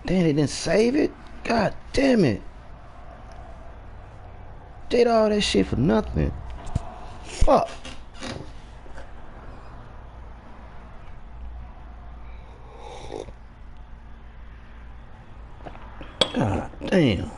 Damn, they didn't save it? God damn it. Did all that shit for nothing. Fuck. God damn.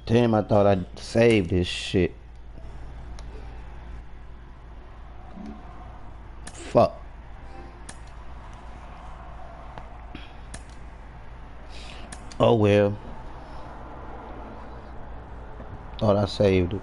Damn, I thought I'd save this shit. Fuck. Oh well. Thought I saved it.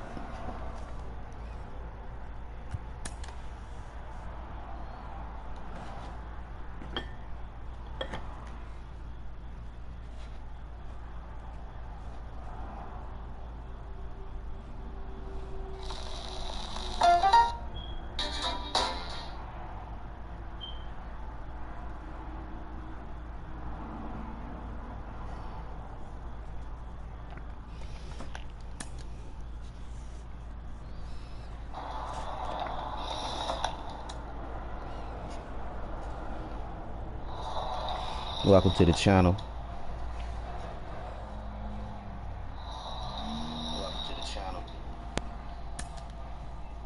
Welcome to the channel.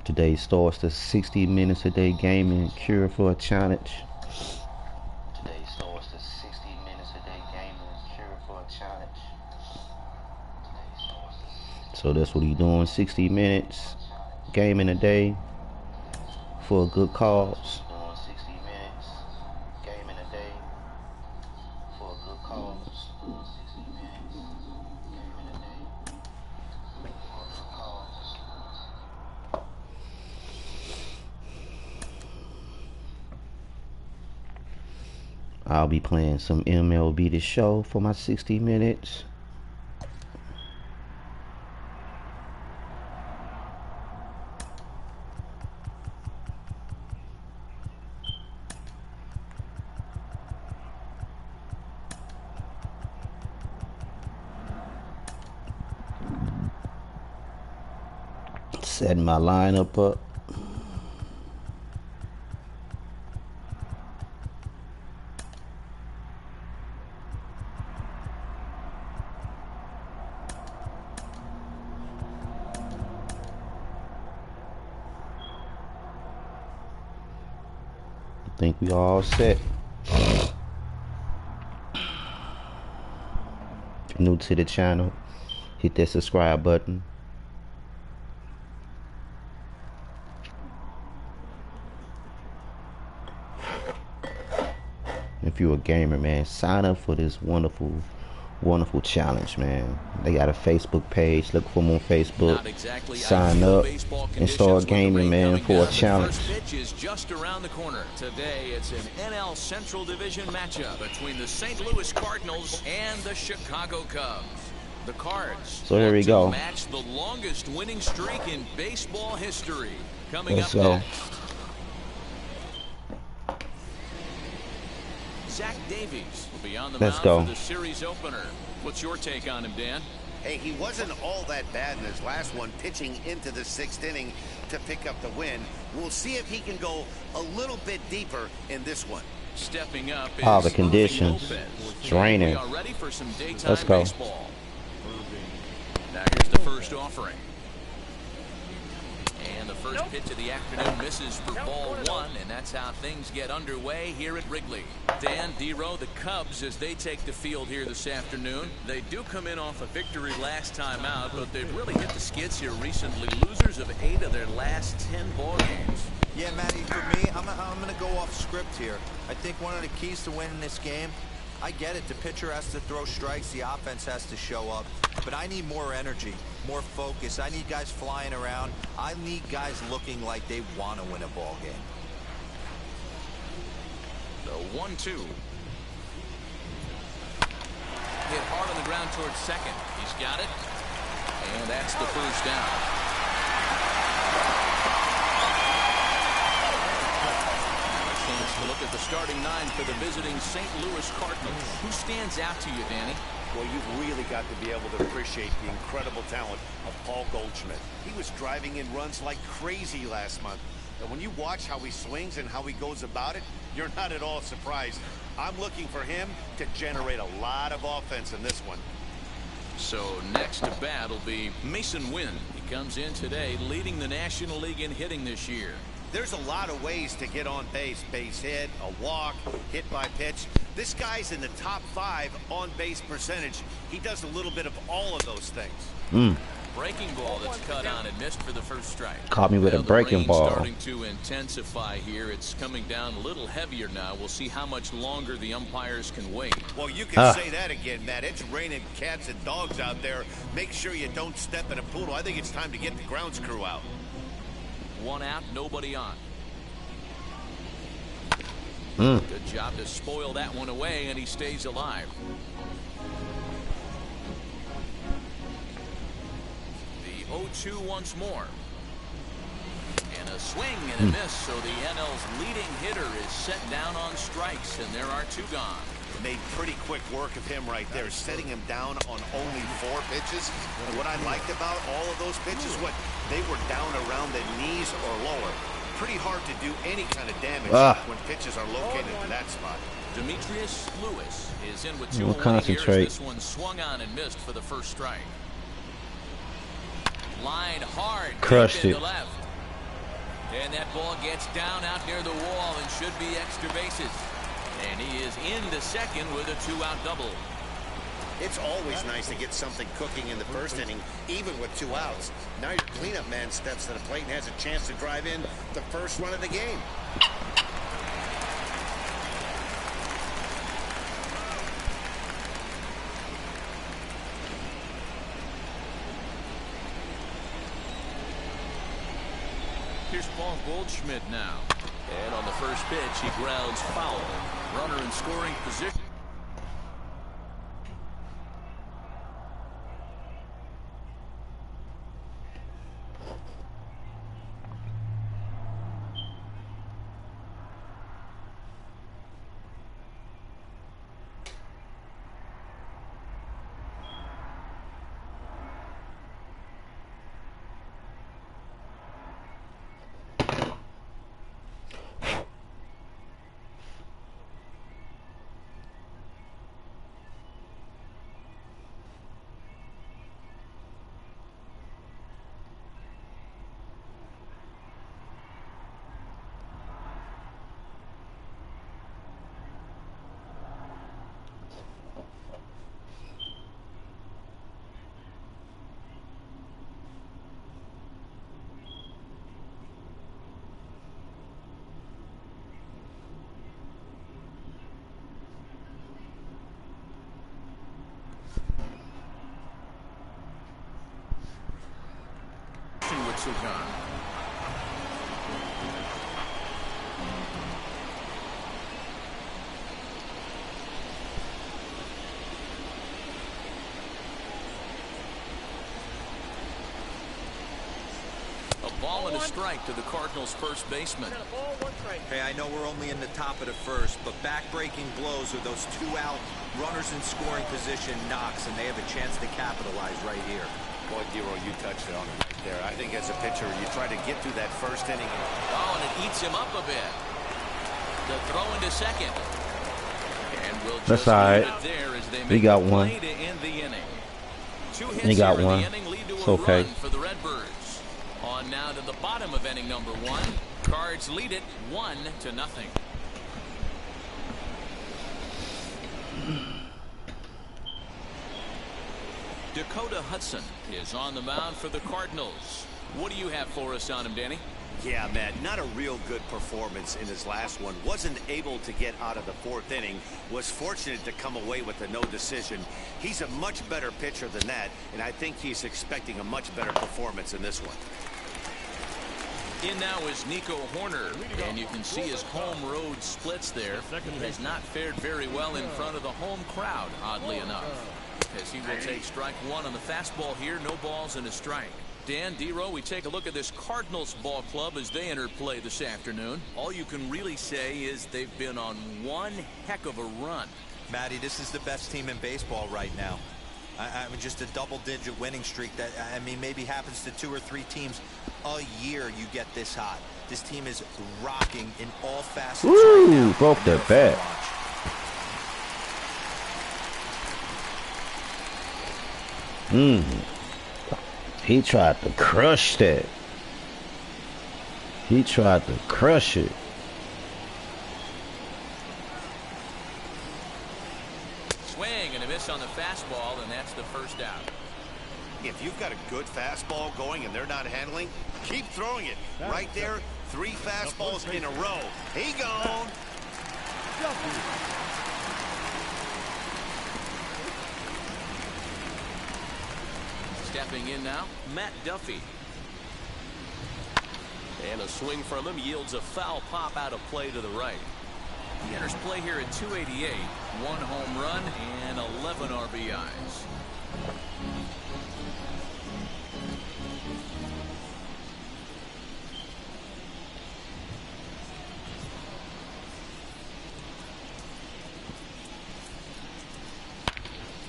Today's starts the 60 minutes a day gaming cure for a challenge. Today's starts the 60 minutes a day gaming cure for a challenge. So that's what he's doing, 60 minutes gaming a day for a good cause. I'll be playing some MLB The Show for my 60 minutes. Setting my lineup up. I think we all set. If you're new to the channel, hit that subscribe button. If you're a gamer, man, sign up for this wonderful challenge, man. They got a Facebook page. Look for them on Facebook. Exactly sign up and start gaming, man, for a challenge. The first pitch is just around the corner. Today, it's an NL Central Division matchup between the St. Louis Cardinals and the Chicago Cubs. The Cards. So here we go. Match the longest winning streak in baseball history. Coming Let's up go. next. Zach Davies will be on the mound for the series opener. What's your take on him, Dan? Hey, he wasn't all that bad in his last one, pitching into the 6th inning to pick up the win. We'll see if he can go a little bit deeper in this one. Stepping up the conditions. It's raining. We are ready for some daytime Let's go. baseball. Now here's the first offering. And the first pitch of the afternoon misses for ball 1, and that's how things get underway here at Wrigley. Dan, D-Row, the Cubs, as they take the field here this afternoon, they do come in off a victory last time out, but they've really hit the skids here recently. Losers of 8 of their last 10 ball games. Yeah, Matty, for me, I'm going to go off script here. I think one of the keys to winning this game, I get it. The pitcher has to throw strikes. The offense has to show up. But I need more energy, more focus. I need guys flying around. I need guys looking like they want to win a ball game. The 1-2. Hit hard on the ground towards second. He's got it. And that's the first down. To look at the starting nine for the visiting St. Louis Cardinals. Who stands out to you, Danny? Well, you've really got to be able to appreciate the incredible talent of Paul Goldschmidt. He was driving in runs like crazy last month. And when you watch how he swings and how he goes about it, you're not at all surprised. I'm looking for him to generate a lot of offense in this one. So next to bat will be Mason Wynn. He comes in today leading the National League in hitting this year. There's a lot of ways to get on base. Base hit, a walk, hit by pitch. This guy's in the top 5 on base percentage. He does a little bit of all of those things. Breaking ball that's cut on and missed for the first strike. Caught me with a breaking ball. Starting to intensify here. It's coming down a little heavier now. We'll see how much longer the umpires can wait. Well, you can say that again, Matt. It's raining cats and dogs out there. Make sure you don't step in a poodle. I think it's time to get the grounds crew out. One out, nobody on. Good job to spoil that one away, and he stays alive. The 0-2 once more. And a swing and a miss, so the NL's leading hitter is set down on strikes, and there are 2 gone. Made pretty quick work of him right there, setting him down on only 4 pitches. And what I liked about all of those pitches, they were down around the knees or lower. Pretty hard to do any kind of damage when pitches are located in that spot. Demetrius Lewis is in with 2 We'll concentrate. This one swung on and missed for the first strike. Line hard. Crushed it. Left. And that ball gets down out near the wall and should be extra bases. And he is into second with a 2-out double. It's always nice to get something cooking in the first inning, even with 2 outs. Now your cleanup man steps to the plate and has a chance to drive in the first run of the game. Here's Paul Goldschmidt now. And on the first pitch, he grounds foul. Runner in scoring position. Ball and a strike to the Cardinals' first baseman. Hey, I know we're only in the top of the first, but back-breaking blows with those 2-out runners in scoring position knocks, and they have a chance to capitalize right here. Boy, Dero, you touched it on it right there. I think as a pitcher, you try to get through that first inning. Oh, and it eats him up a bit. The throw into second. And we'll just leave it there as they make got a one. play to end the inning. 2 hits He got here one. in the inning lead to It's a okay. run for the Redbirds. On now to the bottom of inning number 1. Cards lead it 1-0. Dakota Hudson is on the mound for the Cardinals. What do you have for us on him, Danny? Yeah, Matt, not a real good performance in his last one. Wasn't able to get out of the 4th inning. Was fortunate to come away with a no decision. He's a much better pitcher than that, and I think he's expecting a much better performance in this one. In now is Nico Horner, and you can see his home road splits there. He has not fared very well in front of the home crowd, oddly enough, as he will take strike 1 on the fastball here. No balls and a strike. Dan, D-Row, we take a look at this Cardinals ball club as they enter play this afternoon. All you can really say is they've been on one heck of a run. Matty, this is the best team in baseball right now. I mean, just a double-digit winning streak that, I mean, maybe happens to 2 or 3 teams a year. You get this hot. This team is rocking in all facets. Ooh, right now. broke the bat. He tried to crush that. He tried to crush it. Swing and a miss on the fastball, and that's the first out. If you've got a good fastball going and they're not handling, keep throwing it. Right there, 3 fastballs in a row. He gone. Stepping in now, Matt Duffy. And a swing from him yields a foul pop out of play to the right. He enters play here at 288, 1 home run and 11 RBIs.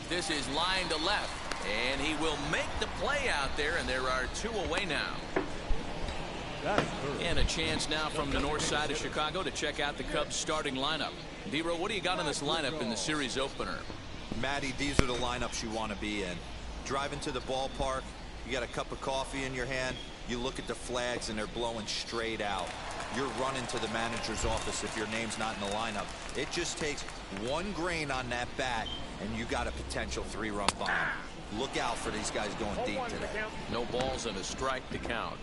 This is line to left, and he will make the play out there, and there are 2 away now. And a chance now from the north side of Chicago to check out the Cubs starting lineup. D-Row, what do you got in this lineup in the series opener? Matty, these are the lineups you want to be in. Driving to the ballpark, you got a cup of coffee in your hand, you look at the flags and they're blowing straight out. You're running to the manager's office if your name's not in the lineup. It just takes 1 grain on that bat and you got a potential 3-run bomb. Look out for these guys going deep today. No balls and a strike to count.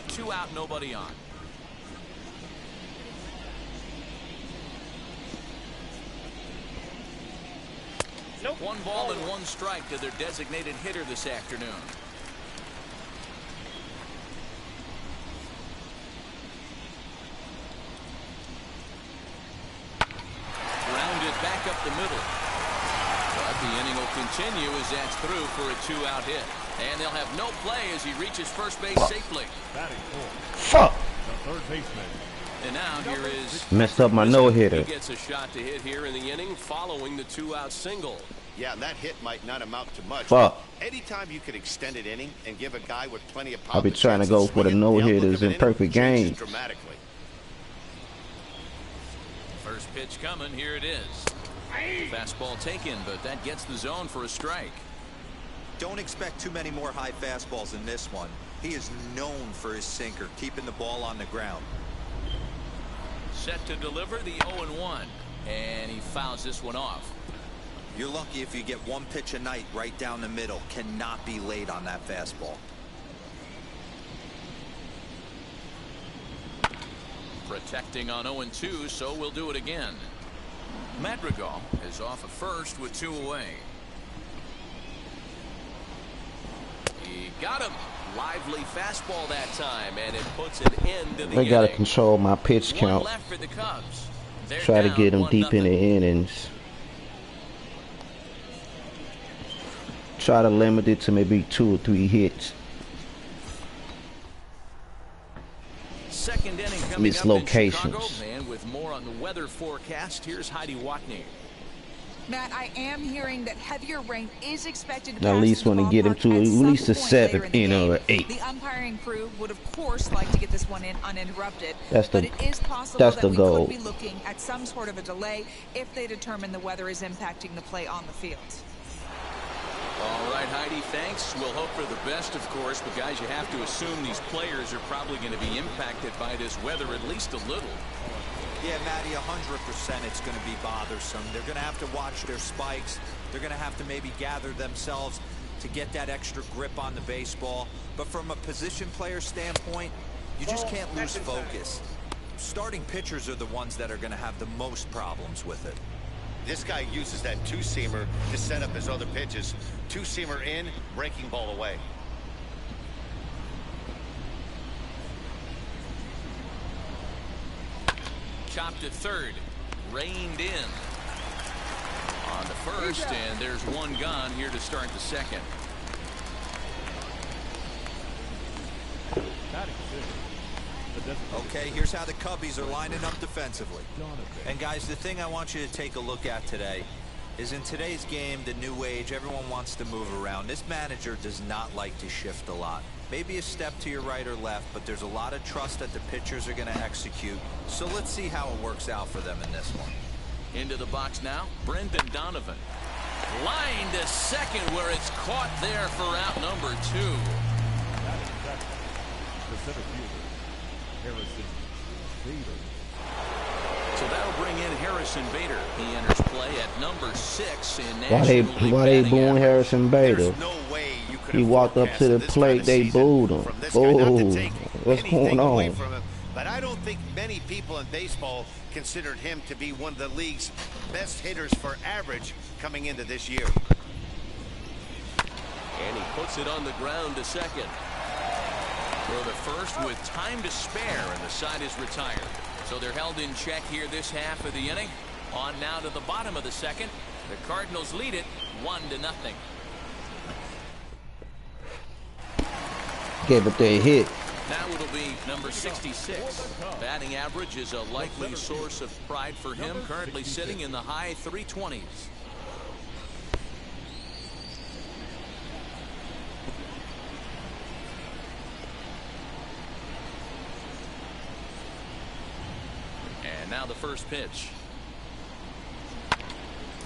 Two out, nobody on. Nope. 1 ball and 1 strike to their designated hitter this afternoon. Grounded back up the middle. But the inning will continue as that's through for a 2-out hit. And they'll have no play as he reaches first base safely. Fuck. The third baseman. And now here is Messed up my no-hitter. He gets a shot to hit here in the inning following the 2-out single. Yeah, and that hit might not amount to much. Fuck. Anytime you could extend an inning and give a guy with plenty of pop, I'll be trying to go for the no-hitters in perfect games. Dramatically. First pitch coming. Here it is. Fastball taken, but that gets the zone for a strike. Don't expect too many more high fastballs in this one. He is known for his sinker, keeping the ball on the ground. Set to deliver the 0-1, and he fouls this one off. You're lucky if you get 1 pitch a night right down the middle. Cannot be late on that fastball. Protecting on 0-2, so we'll do it again. Madrigal is off at first with 2 away. He got him. Lively fastball that time, and it puts an end to the They gotta inning. control my pitch 1 count. left for the Cubs. They're Try to down get them 1-0. deep in the innings. Try to limit it to maybe 2 or 3 hits. Second inning coming Miss up in locations. Chicago, and with more on the weather forecast, here's Heidi Watney. Matt, I am hearing that heavier rain is expected to Now, at pass least through the want to get him ballpark to at some least the point 7th later in the inning or game. 8th. The umpiring crew would, of course, like to get this one in uninterrupted. That's the- but it is possible that's that the we goal. could be looking at some sort of a delay if they determine the weather is impacting the play on the field. All right, Heidi, thanks. We'll hope for the best, of course, but guys, you have to assume these players are probably going to be impacted by this weather at least a little. Yeah, Matty, 100% it's going to be bothersome. They're going to have to watch their spikes. They're going to have to maybe gather themselves. to get that extra grip on the baseball. But from a position player standpoint, you just can't lose focus. Starting pitchers are the ones that are going to have the most problems with it. This guy uses that two-seamer to set up his other pitches. Two-seamer in, breaking ball away. Chopped at third, reined in on the first, and there's one gone here to start the second. Okay, here's how the Cubbies are lining up defensively. And guys, the thing I want you to take a look at today is in today's game, the new age, everyone wants to move around. This manager does not like to shift a lot. Maybe a step to your right or left, but there's a lot of trust that the pitchers are going to execute. So let's see how it works out for them in this one. Into the box now, Brendan Donovan. Line to second where it's caught there for out number 2. The center fielder, Harrison Bader. So that'll bring in Harrison Bader. He enters play at number 6 in National League Why they batting booing average. Harrison Bader? There's no way you could He have walked up to the forecasted this plate, kind of they season booed him. from this guy. Not to Boo. take What's anything going away on? from him, but I don't think many people in baseball considered him to be one of the league's best hitters for average coming into this year. And he puts it on the ground to second. For the first with time to spare, and the side is retired. So they're held in check here this half of the inning. On now to the bottom of the second. The Cardinals lead it 1-0. Gave it their hit. Now it'll be number 66. Batting average is a likely source of pride for him, currently sitting in the high 320s. And now the first pitch.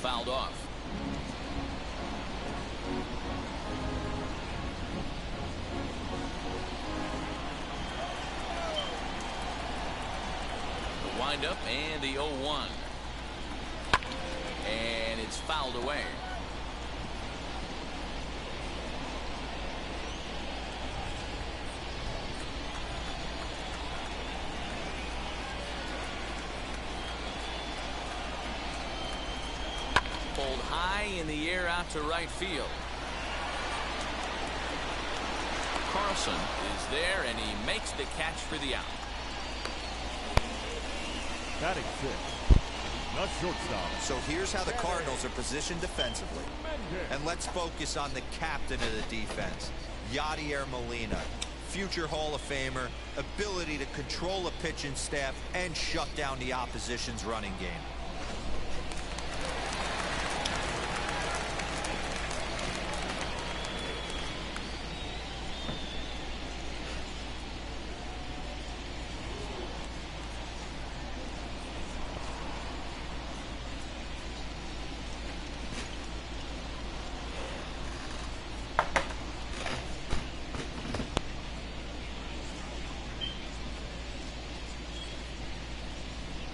Fouled off. The windup and the 0-1. And it's fouled away. Pulled high in the air out to right field. Carlson is there, and he makes the catch for the out. Batting 6. Not shortstop. So here's how the Cardinals are positioned defensively. And let's focus on the captain of the defense, Yadier Molina. Future Hall of Famer, ability to control a pitching staff and shut down the opposition's running game.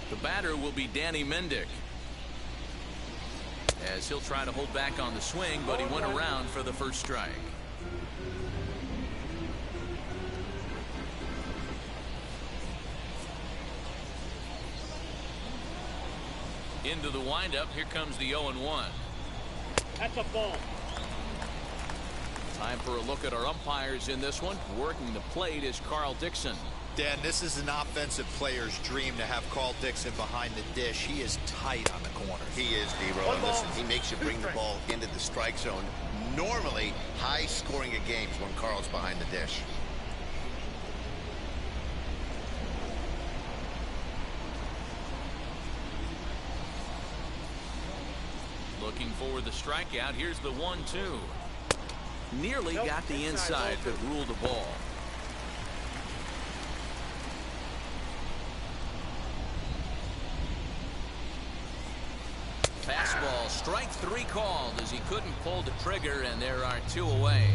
The batter will be Danny Mendick, as he'll try to hold back on the swing, but he went around for the first strike. Into the windup. Here comes the 0-1. That's a ball. Time for a look at our umpires in this one. Working the plate is Carl Dixon. Dan, this is an offensive player's dream to have Carl Dixon behind the dish. He is tight on the corners. He is, D-Row. And listen, he makes you bring the ball into the strike zone. Normally, high scoring of games when Carl's behind the dish. Looking for the strikeout. Here's the 1-2. Nearly got the inside, but ruled the ball. Fastball, strike 3 called as he couldn't pull the trigger, and there are 2 away.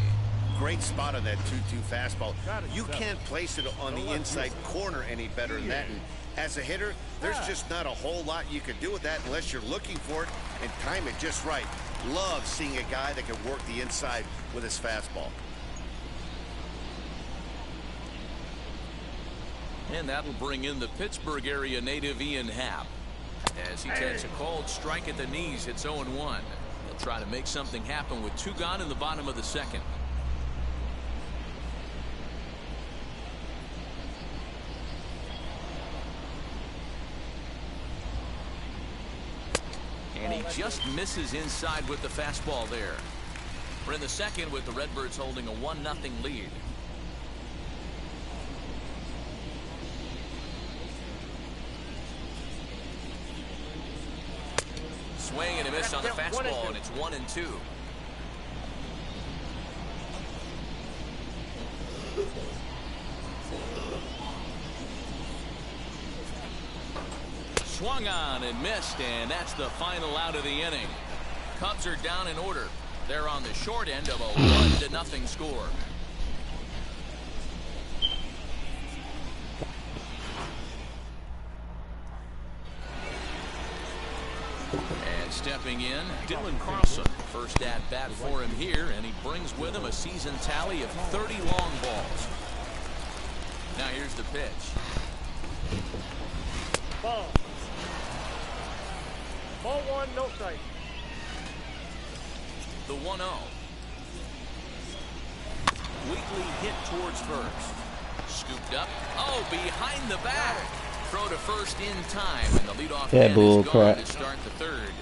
Great spot on that 2-2 fastball. You can't place it on the inside corner any better than that. And as a hitter, there's just not a whole lot you could do with that unless you're looking for it and time it just right. Love seeing a guy that can work the inside with his fastball. And that'll bring in the Pittsburgh area native Ian Happ. As he takes a cold strike at the knees, it's 0-1. He'll try to make something happen with 2 gone in the bottom of the second. And he just misses inside with the fastball there. We're in the second with the Redbirds holding a 1-0 lead. Swing and a miss on the fastball, and it's 1-2. Swung on and missed, and that's the final out of the inning. Cubs are down in order. They're on the short end of a 1-0 score. And stepping in, Dylan Carlson. First at bat for him here, and he brings with him a season tally of 30 long balls. Now here's the pitch. Ball. Ball 1, no strike. The 1-0. Weakly hit towards first. Scooped up. Oh, behind the back. Throw to first in time, and the leadoff man is gone to start the third.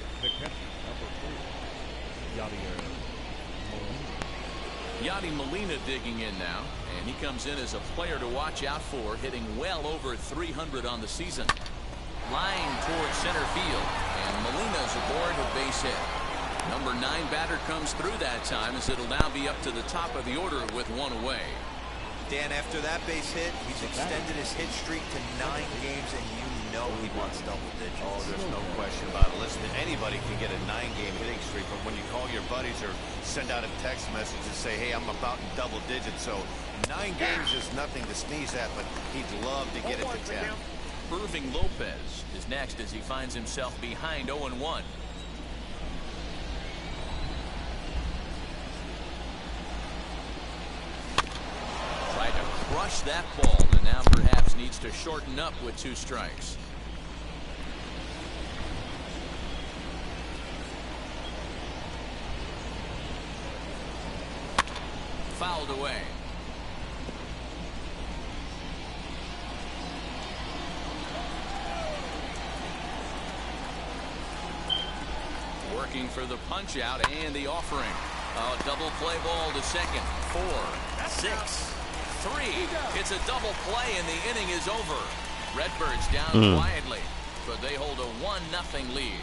Yadi Molina digging in now, and he comes in as a player to watch out for, hitting well over 300 on the season. Line towards center field, and Molina's aboard a base hit. Number 9 batter comes through that time, as it'll now be up to the top of the order with 1 away. Dan, after that base hit, he's extended his hit streak to 9 games, and you know he wants double digits. Oh, there's no question about it. Listen, anybody can get a 9-game hitting streak, but when you call your buddies or send out a text message and say, hey, I'm about in double digits, so 9 games is nothing to sneeze at, but he'd love to get it to 10. Irving Lopez is next as he finds himself behind 0-1. Tried to crush that ball, and now perhaps needs to shorten up with 2 strikes. Fouled away. Working for the punch out and the offering. Oh, double play ball to second. 4, 6, 3. It's a double play and the inning is over. Redbirds down quietly, but they hold a 1-0 lead.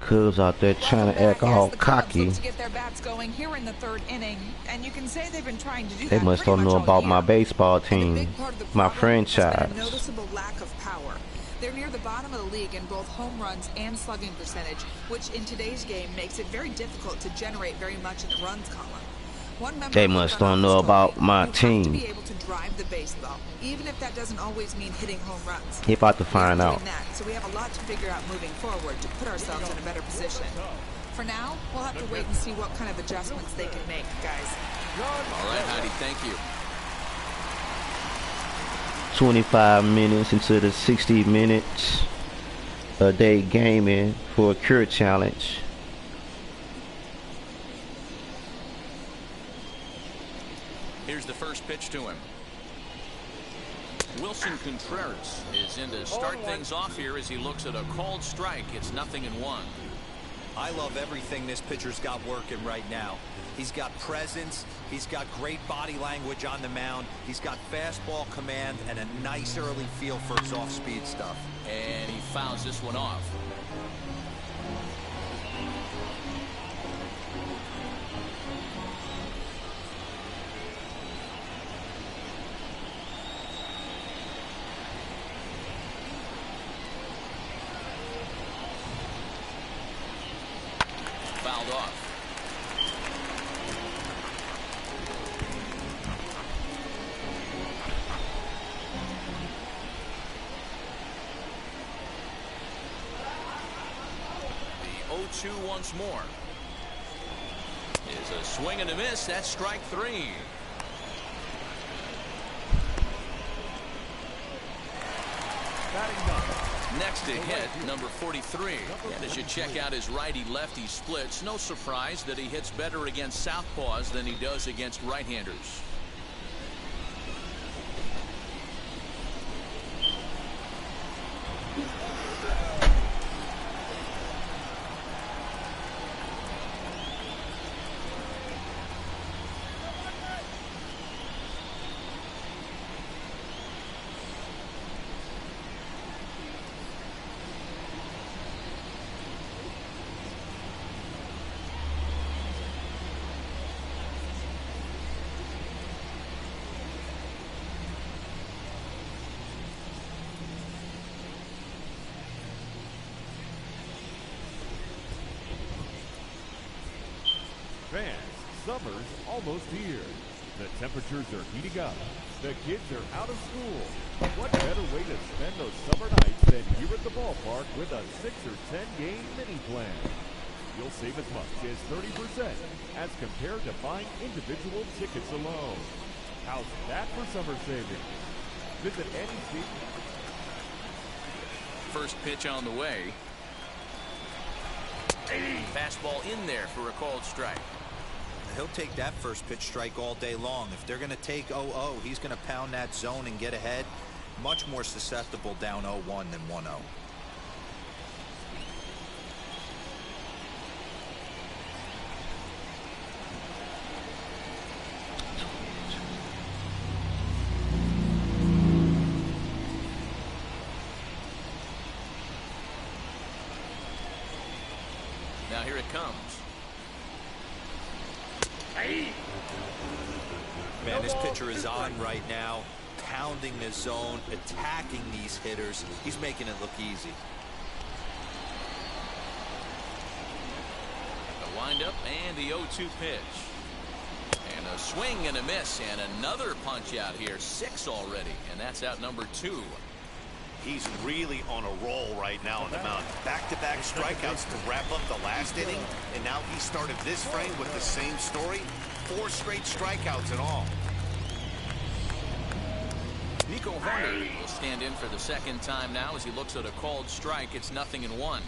Cubs out there trying to act all cocky. To get their bats going here in the 3rd inning, and you can say they've been trying to do They that must don't know about my baseball team, my franchise. A noticeable lack of power. They're near the bottom of the league in both home runs and slugging percentage, which in today's game makes it very difficult to generate very much in the runs column. They must don't know about my team. To be able to drive the baseball, even if that doesn't always mean hitting home runs. He about to find out. So we have a lot to figure out moving forward to put ourselves in a better position. For now, we'll have to wait and see what kind of adjustments they can make, guys. All right, Heidi, thank you. 25 minutes into the 60 minutes a day gaming for a cure challenge. Here's the first pitch to him. Wilson Contreras is in to start things off here as he looks at a called strike. It's 0-1. I love everything this pitcher's got working right now. He's got presence, he's got great body language on the mound, he's got fastball command and a nice early feel for his off-speed stuff. And he fouls this one off. Fouled off. 0-2 once more. Is a swing and a miss. That's strike 3. Next to hit, number 43. And as you check out his righty-lefty splits, no surprise that he hits better against southpaws than he does against right-handers. Fans, summer's almost here. The temperatures are heating up. The kids are out of school. What better way to spend those summer nights than here at the ballpark with a 6 or 10 game mini plan? You'll save as much as 30% as compared to buying individual tickets alone. How's that for summer savings? Visit any seat. First pitch on the way. Fastball in there for a called strike. He'll take that first pitch strike all day long. If they're going to take 0-0, he's going to pound that zone and get ahead. Much more susceptible down 0-1 than 1-0. Now here it comes. Man, this pitcher is on right now, pounding the zone, attacking these hitters. He's making it look easy. The windup and the 0-2 pitch. And a swing and a miss and another punch out here. 6 already, and that's out number 2. He's really on a roll right now on the mound. Back-to-back strikeouts to wrap up the last inning, and now he started this frame with the same story. 4 straight strikeouts in all. Nico Horner will stand in for the second time now as he looks at a called strike. It's 0-1.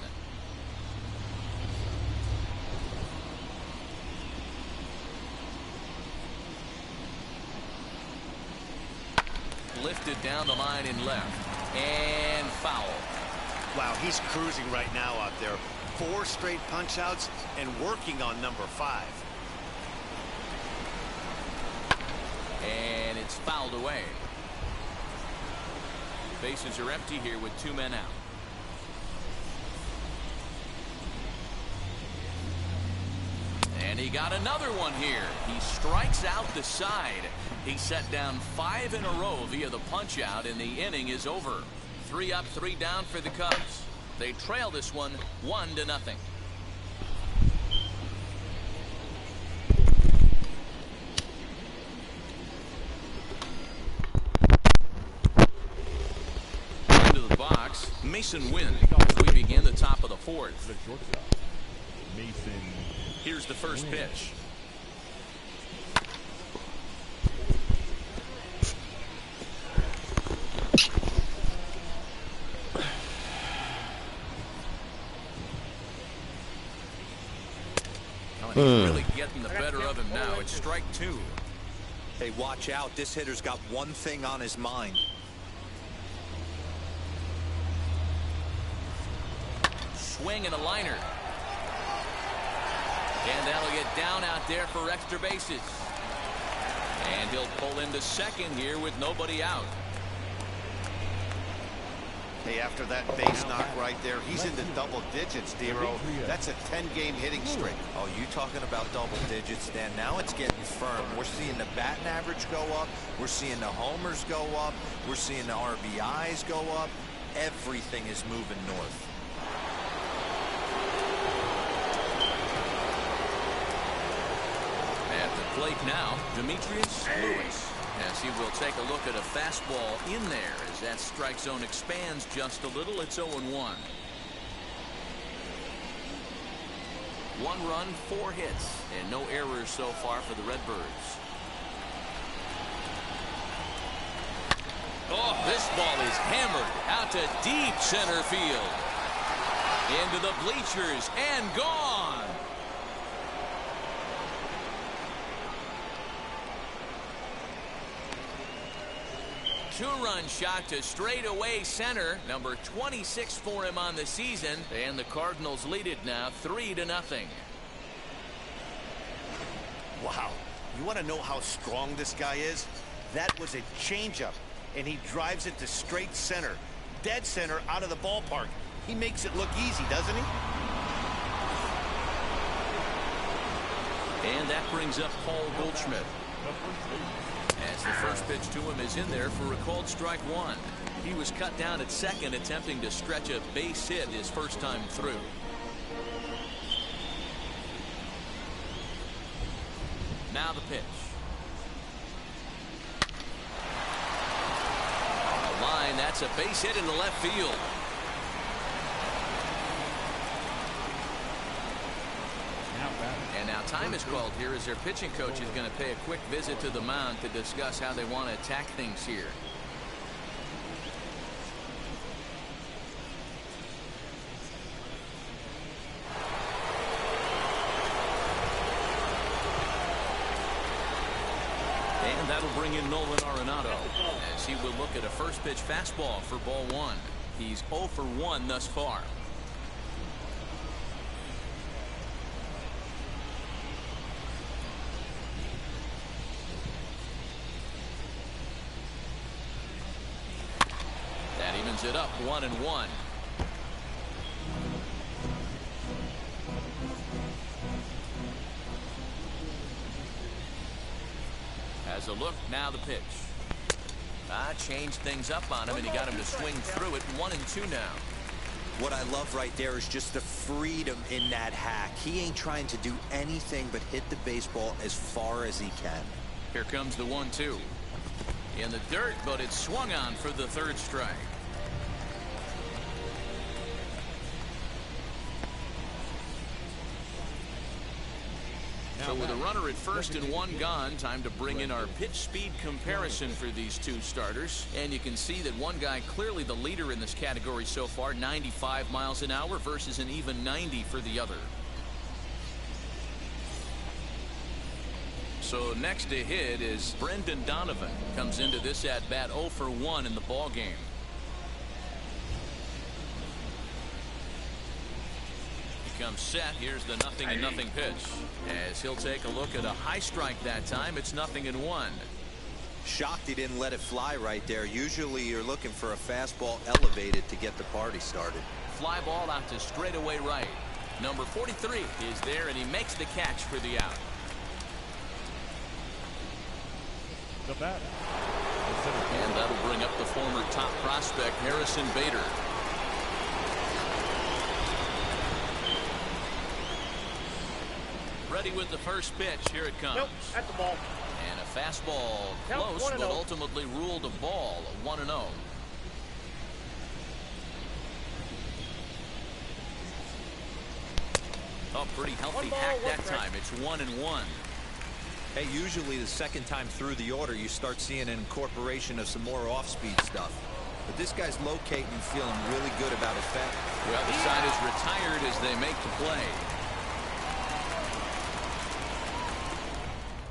Lifted down the line in left. And foul. Wow, he's cruising right now out there. 4 straight punch-outs and working on number 5. And it's fouled away. Bases are empty here with 2 men out. And he got another one here. He strikes out the side. He set down 5 in a row via the punch out, and the inning is over. 3 up, 3 down for the Cubs. They trail this one 1-0. Into the box, Mason wins as we begin the top of the 4th. The shortstop, Mason. Here's the first pitch. He's really getting the better of him now. It's strike 2. Hey, watch out. This hitter's got one thing on his mind. Swing and a liner. And that'll get down out there for extra bases. And he'll pull into second here with nobody out. Hey, after that base knock right there, he's into double digits, Dero. That's a 10-game hitting streak. Oh, you talking about double digits, Dan? Now it's getting firm. We're seeing the batting average go up. We're seeing the homers go up. We're seeing the RBIs go up. Everything is moving north. At the plate now, Demetrius Lewis, as he will take a look at a fastball in there as that strike zone expands just a little. It's 0-1. 1 run, 4 hits, and no errors so far for the Redbirds. Oh, this ball is hammered out to deep center field. Into the bleachers and gone. Two-run shot to straightaway center. Number 26 for him on the season. And the Cardinals lead it now 3-0. Wow. You want to know how strong this guy is? That was a changeup, and he drives it to straight center. Dead center out of the ballpark. He makes it look easy, doesn't he? And that brings up Paul Goldschmidt. As the first pitch to him is in there for a called strike 1. He was cut down at second, attempting to stretch a base hit his first time through. Now the pitch. On the line, that's a base hit into left field. And now time is called here as their pitching coach is going to pay a quick visit to the mound to discuss how they want to attack things here. And that'll bring in Nolan Arenado as he will look at a first pitch fastball for ball 1. He's 0 for 1 thus far. That evens it up 1-1. Has a look, now the pitch. Changed things up on him, and he got him to swing through it. 1-2 now. What I love right there is just the freedom in that hack. He ain't trying to do anything but hit the baseball as far as he can. Here comes the 1-2. In the dirt, but it's swung on for the third strike. So with a runner at first and 1 gone, time to bring in our pitch speed comparison for these two starters. And you can see that one guy clearly the leader in this category so far, 95 miles an hour versus an even 90 for the other. So next to hit is Brendan Donovan. Comes into this at bat 0 for 1 in the ball game. Comes set. Here's the 0-0 pitch as he'll take a look at a high strike that time. It's 0-1. Shocked he didn't let it fly right there. Usually you're looking for a fastball elevated to get the party started. Fly ball out to straightaway right. Number 43 is there, and he makes the catch for the out. The batter. And that'll bring up the former top prospect Harrison Bader. Ready with the first pitch. Here it comes. Nope, that's a ball. And a fastball close, but ultimately ruled a ball. 1-0. Oh, pretty healthy hack that time. It's 1-1. Hey, usually the second time through the order you start seeing an incorporation of some more off-speed stuff. But this guy's locating and feeling really good about his bat. Well, the side is retired as they make the play.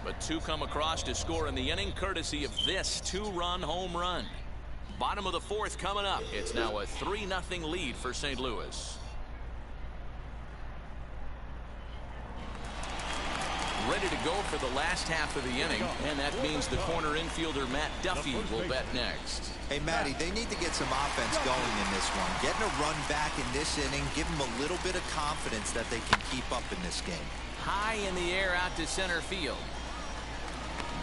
But 2 come across to score in the inning courtesy of this 2-run home run. Bottom of the 4th coming up. It's now a 3-0 lead for St. Louis. Ready to go for the last half of the inning, and that means the corner infielder Matt Duffy will bat next. Hey, Matty, they need to get some offense going in this one. Getting a run back in this inning, give them a little bit of confidence that they can keep up in this game. High in the air out to center field.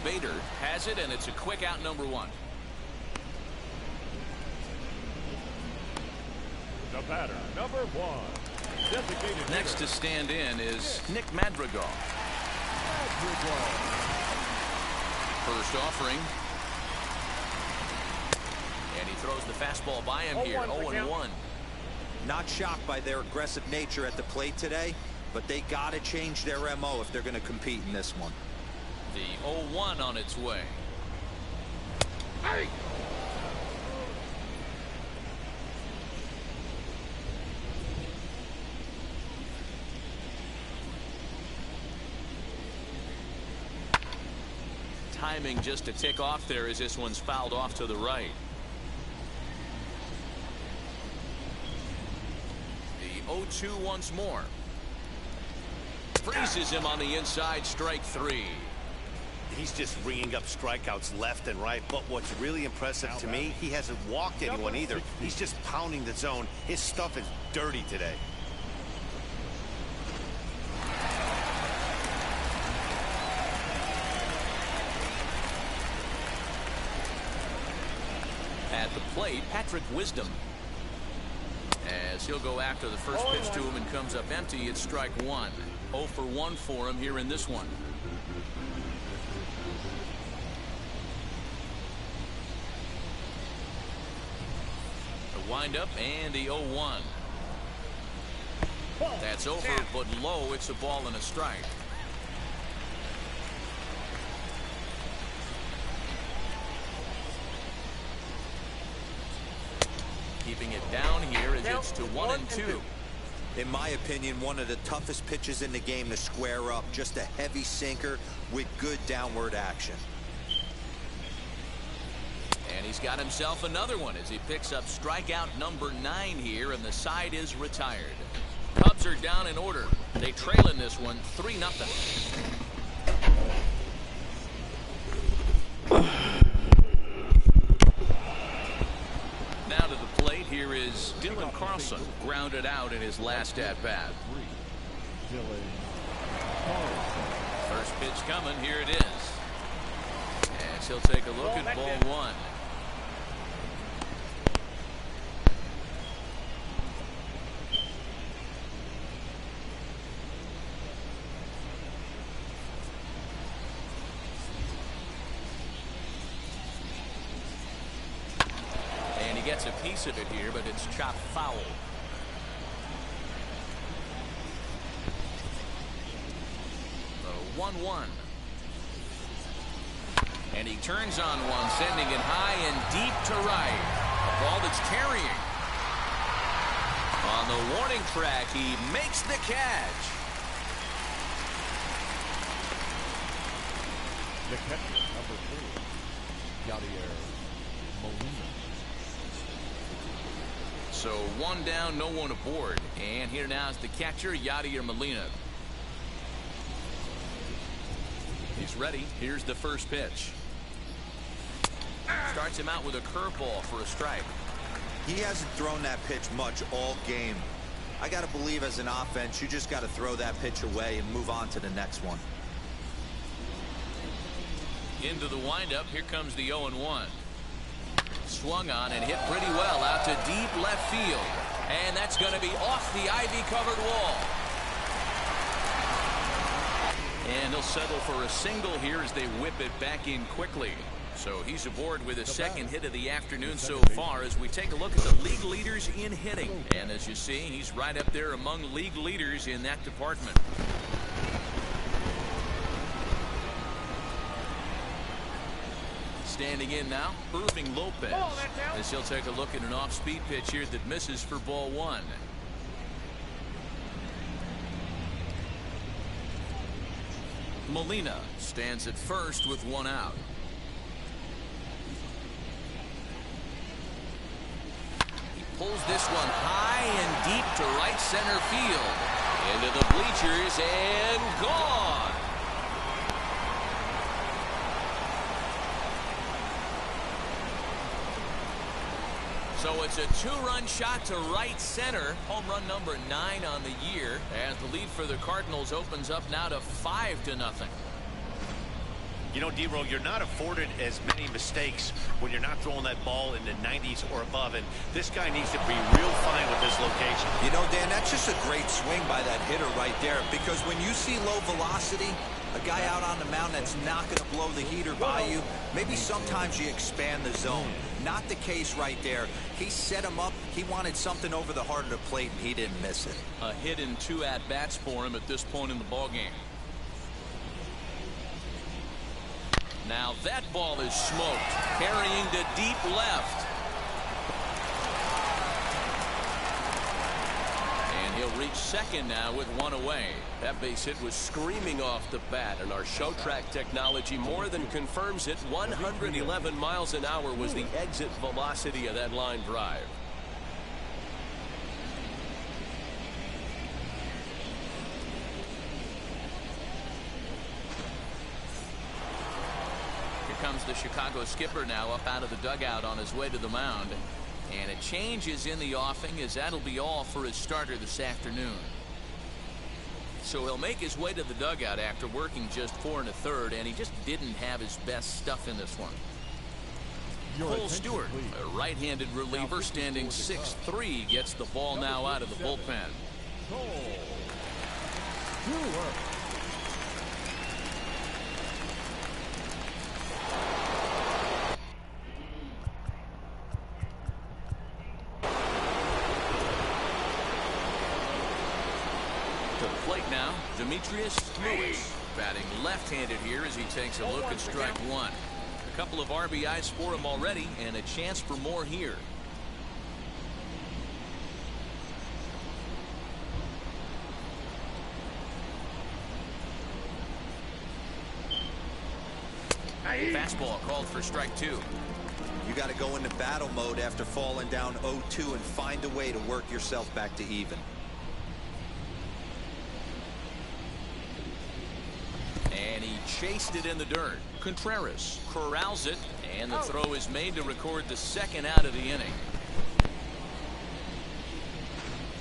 Bader has it, and it's a quick out, number 1. The batter, number 1. Designated Next to stand in is Nick Madrigal. First offering. And he throws the fastball by him here. 0-1. Not shocked by their aggressive nature at the plate today. but they got to change their MO if they're going to compete in this one. The 0-1 on its way. Hey! Timing just to tick off there as this one's fouled off to the right. The 0-2 once more. Freezes him on the inside, strike 3. He's just ringing up strikeouts left and right, but what's really impressive to me, he hasn't walked anyone either. He's just pounding the zone. His stuff is dirty today. At the plate, Patrick Wisdom. As he'll go after the first pitch to him and comes up empty, it's strike 1. 0 for 1 for him here in this one. The windup and the 0-1. That's over, but low. It's a ball and a strike. Keeping it down here as it's to 1-2. In my opinion, one of the toughest pitches in the game to square up. Just a heavy sinker with good downward action. And he's got himself another one as he picks up strikeout number 9 here, and the side is retired. Cubs are down in order. They trail in this one 3-0. Now to the plate, here is Dylan Carlson, grounded out in his last at-bat. First pitch coming, here it is. As he'll take a look at ball 1. Gets a piece of it here, but it's chopped foul. The 1-1. And he turns on one, sending it high and deep to right. A ball that's carrying. On the warning track, he makes the catch. The catcher, number 3, Yadier Molina. So 1 down, no one aboard. And here now is the catcher, Yadier Molina. He's ready. Here's the first pitch. Starts him out with a curveball for a strike. He hasn't thrown that pitch much all game. I got to believe as an offense, you just got to throw that pitch away and move on to the next one. Into the windup. Here comes the 0-1. Swung on and hit pretty well out to deep left field. And that's going to be off the ivy-covered wall. And he'll settle for a single here as they whip it back in quickly. So he's aboard with a second hit of the afternoon so far as we take a look at the league leaders in hitting. And as you see, he's right up there among league leaders in that department. Standing in now, Irving Lopez, as he'll take a look at an off-speed pitch here that misses for ball 1. Molina stands at first with 1 out. He pulls this one high and deep to right center field. Into the bleachers and gone. So it's a 2-run shot to right center. Home run number 9 on the year. As the lead for the Cardinals opens up now to 5-0. You know, D-Row, you're not afforded as many mistakes when you're not throwing that ball in the 90s or above, and this guy needs to be real fine with this location. You know, Dan, that's just a great swing by that hitter right there, because when you see low velocity, a guy out on the mound that's not going to blow the heater by you, maybe sometimes you expand the zone. Not the case right there. He set him up. He wanted something over the heart of the plate, and he didn't miss it. A hit and 2 at-bats for him at this point in the ballgame. Now that ball is smoked, carrying to deep left. And he'll reach second now with 1 away. That base hit was screaming off the bat, and our show track technology more than confirms it. 111 miles an hour was the exit velocity of that line drive. Here comes the Chicago skipper now up out of the dugout on his way to the mound. And a change is in the offing, as that'll be all for his starter this afternoon. So he'll make his way to the dugout after working just 4 1/3, and he just didn't have his best stuff in this one. Cole Stewart, a right-handed reliever standing 6'3", gets the ball now out of the bullpen. Now, Demetrius Lewis batting left-handed here as he takes a look at strike 1. A couple of RBIs for him already, and a chance for more here. Fastball called for strike 2. You got to go into battle mode after falling down 0-2 and find a way to work yourself back to even. And he chased it in the dirt. Contreras corrals it, and the throw is made to record the second out of the inning.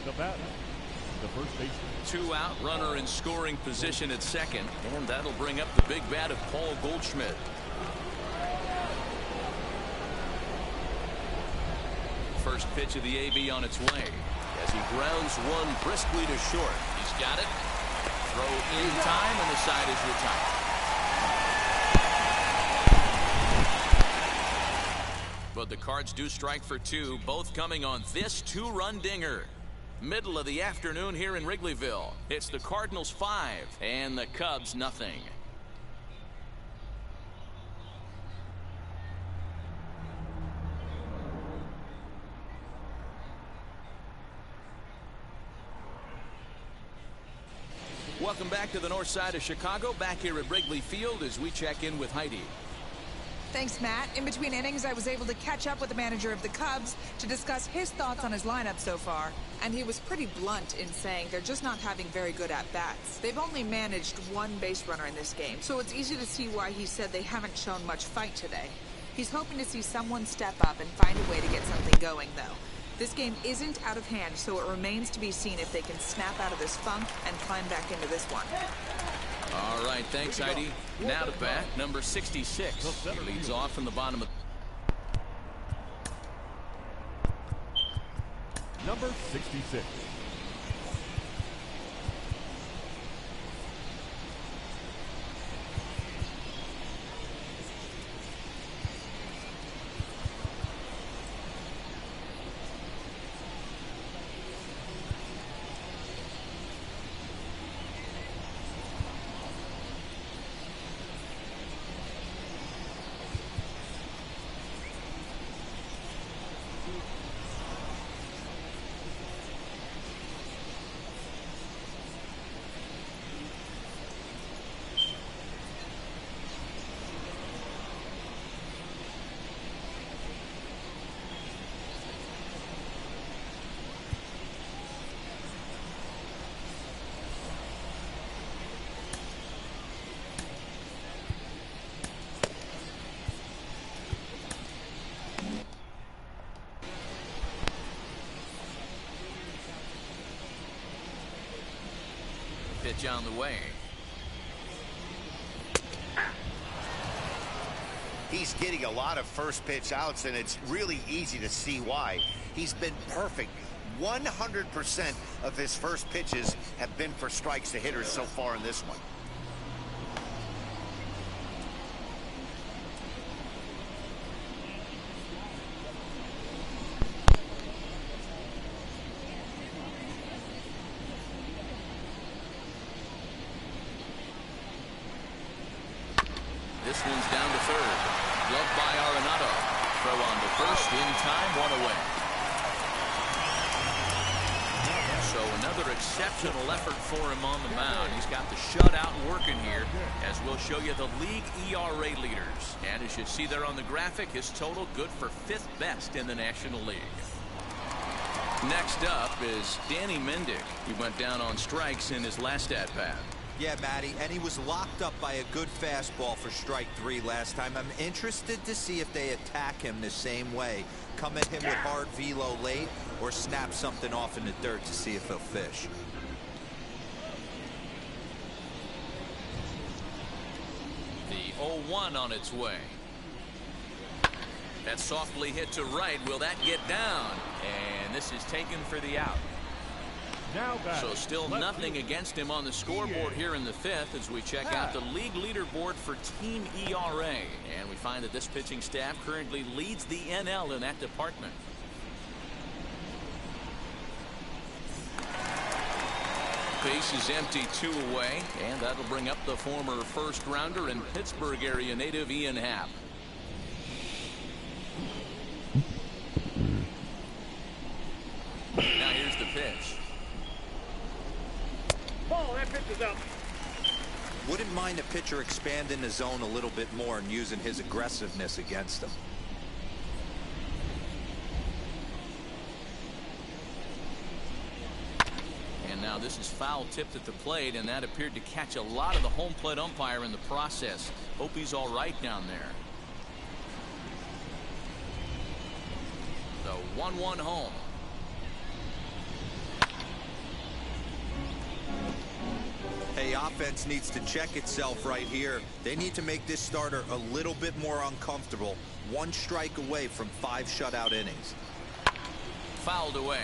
The batter, the first baseman. 2 out, runner in scoring position at second, and that'll bring up the big bat of Paul Goldschmidt. First pitch of the AB on its way as he grounds one briskly to short. He's got it. Throw in time, and the side is retired. But the Cards do strike for 2, both coming on this 2-run dinger. Middle of the afternoon here in Wrigleyville. It's the Cardinals 5 and the Cubs nothing. Welcome back to the north side of Chicago, back here at Wrigley Field as we check in with Heidi. Thanks, Matt. In between innings, I was able to catch up with the manager of the Cubs to discuss his thoughts on his lineup so far. And he was pretty blunt in saying they're just not having very good at-bats. They've only managed 1 base runner in this game, so it's easy to see why he said they haven't shown much fight today. He's hoping to see someone step up and find a way to get something going, though. This game isn't out of hand, so it remains to be seen if they can snap out of this funk and climb back into this one. All right, thanks, Heidi. Now to bat, number 66. He leads off in the bottom of... Number 66. Pitch on the way. He's getting a lot of first pitch outs, and it's really easy to see why. He's been perfect. 100% of his first pitches have been for strikes to hitters so far in this one. This one's down to third. Gloved by Arenado. Throw on to first in time, 1 away. So another exceptional effort for him on the mound. He's got the shutout working here, as we'll show you the league ERA leaders. And as you see there on the graphic, his total good for 5th best in the National League. Next up is Danny Mendick. He went down on strikes in his last at-bat. Yeah, Matty, and he was locked up by a good fastball for strike 3 last time. I'm interested to see if they attack him the same way. Come at him with hard velo late, or snap something off in the dirt to see if he'll fish. The 0-1 on its way. That softly hit to right. Will that get down? And this is taken for the out. So still nothing against him on the scoreboard here in the 5th as we check out the league leaderboard for team ERA. And we find that this pitching staff currently leads the NL in that department. Base is empty, 2 away, and that'll bring up the former first rounder and Pittsburgh area native Ian Happ. Now here's the pitch. Ball, that pitch is up. Wouldn't mind a pitcher expanding the zone a little bit more and using his aggressiveness against him. And now this is foul tipped at the plate, and that appeared to catch a lot of the home plate umpire in the process. Hope he's all right down there. The 1-1 home. Hey, offense needs to check itself right here. They need to make this starter a little bit more uncomfortable. 1 strike away from 5 shutout innings. Fouled away.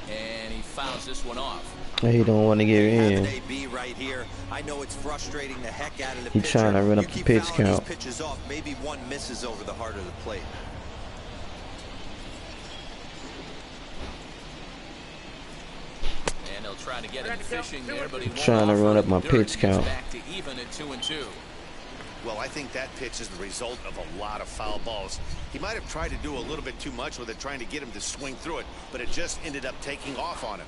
And he fouls this one off. He don't want to get in. AB right here. I know it's frustrating the heck out of the He's trying to run up the pitch count. Pitches off. Maybe one misses over the heart of the plate. And they'll try to get him fishing there, but he won't trying to run up my pitch count. Back to even at 2-2. Well, I think that pitch is the result of a lot of foul balls. He might have tried to do a little bit too much with it, trying to get him to swing through it, but it just ended up taking off on him.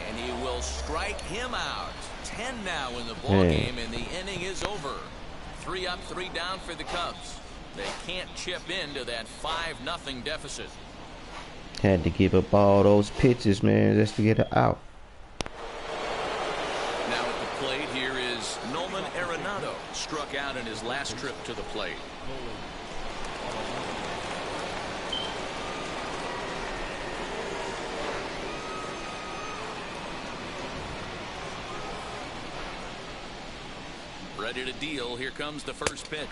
And he will strike him out. 10 now in the ball game, and the inning is over. 3 up, 3 down for the Cubs. They can't chip into that 5-0 deficit. Had to give up all those pitches, man, just to get it out. Now at the plate, here is Nolan Arenado. Struck out in his last trip to the plate. Ready to deal. Here comes the first pitch.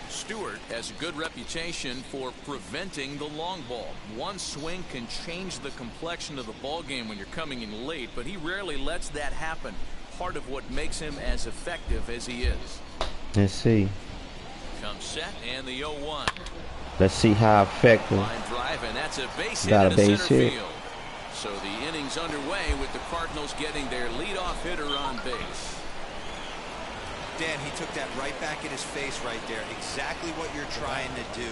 Stewart has a good reputation for preventing the long ball. One swing can change the complexion of the ball game when you're coming in late, but he rarely lets that happen. Part of what makes him as effective as he is. Let's see. Comes set and the 0-1. Let's see how effective. Line drive, and that's a base Got hit a into base center hit. field. So the inning's underway with the Cardinals getting their leadoff hitter on base. Dan, he took that right back in his face right there. Exactly what you're trying to do.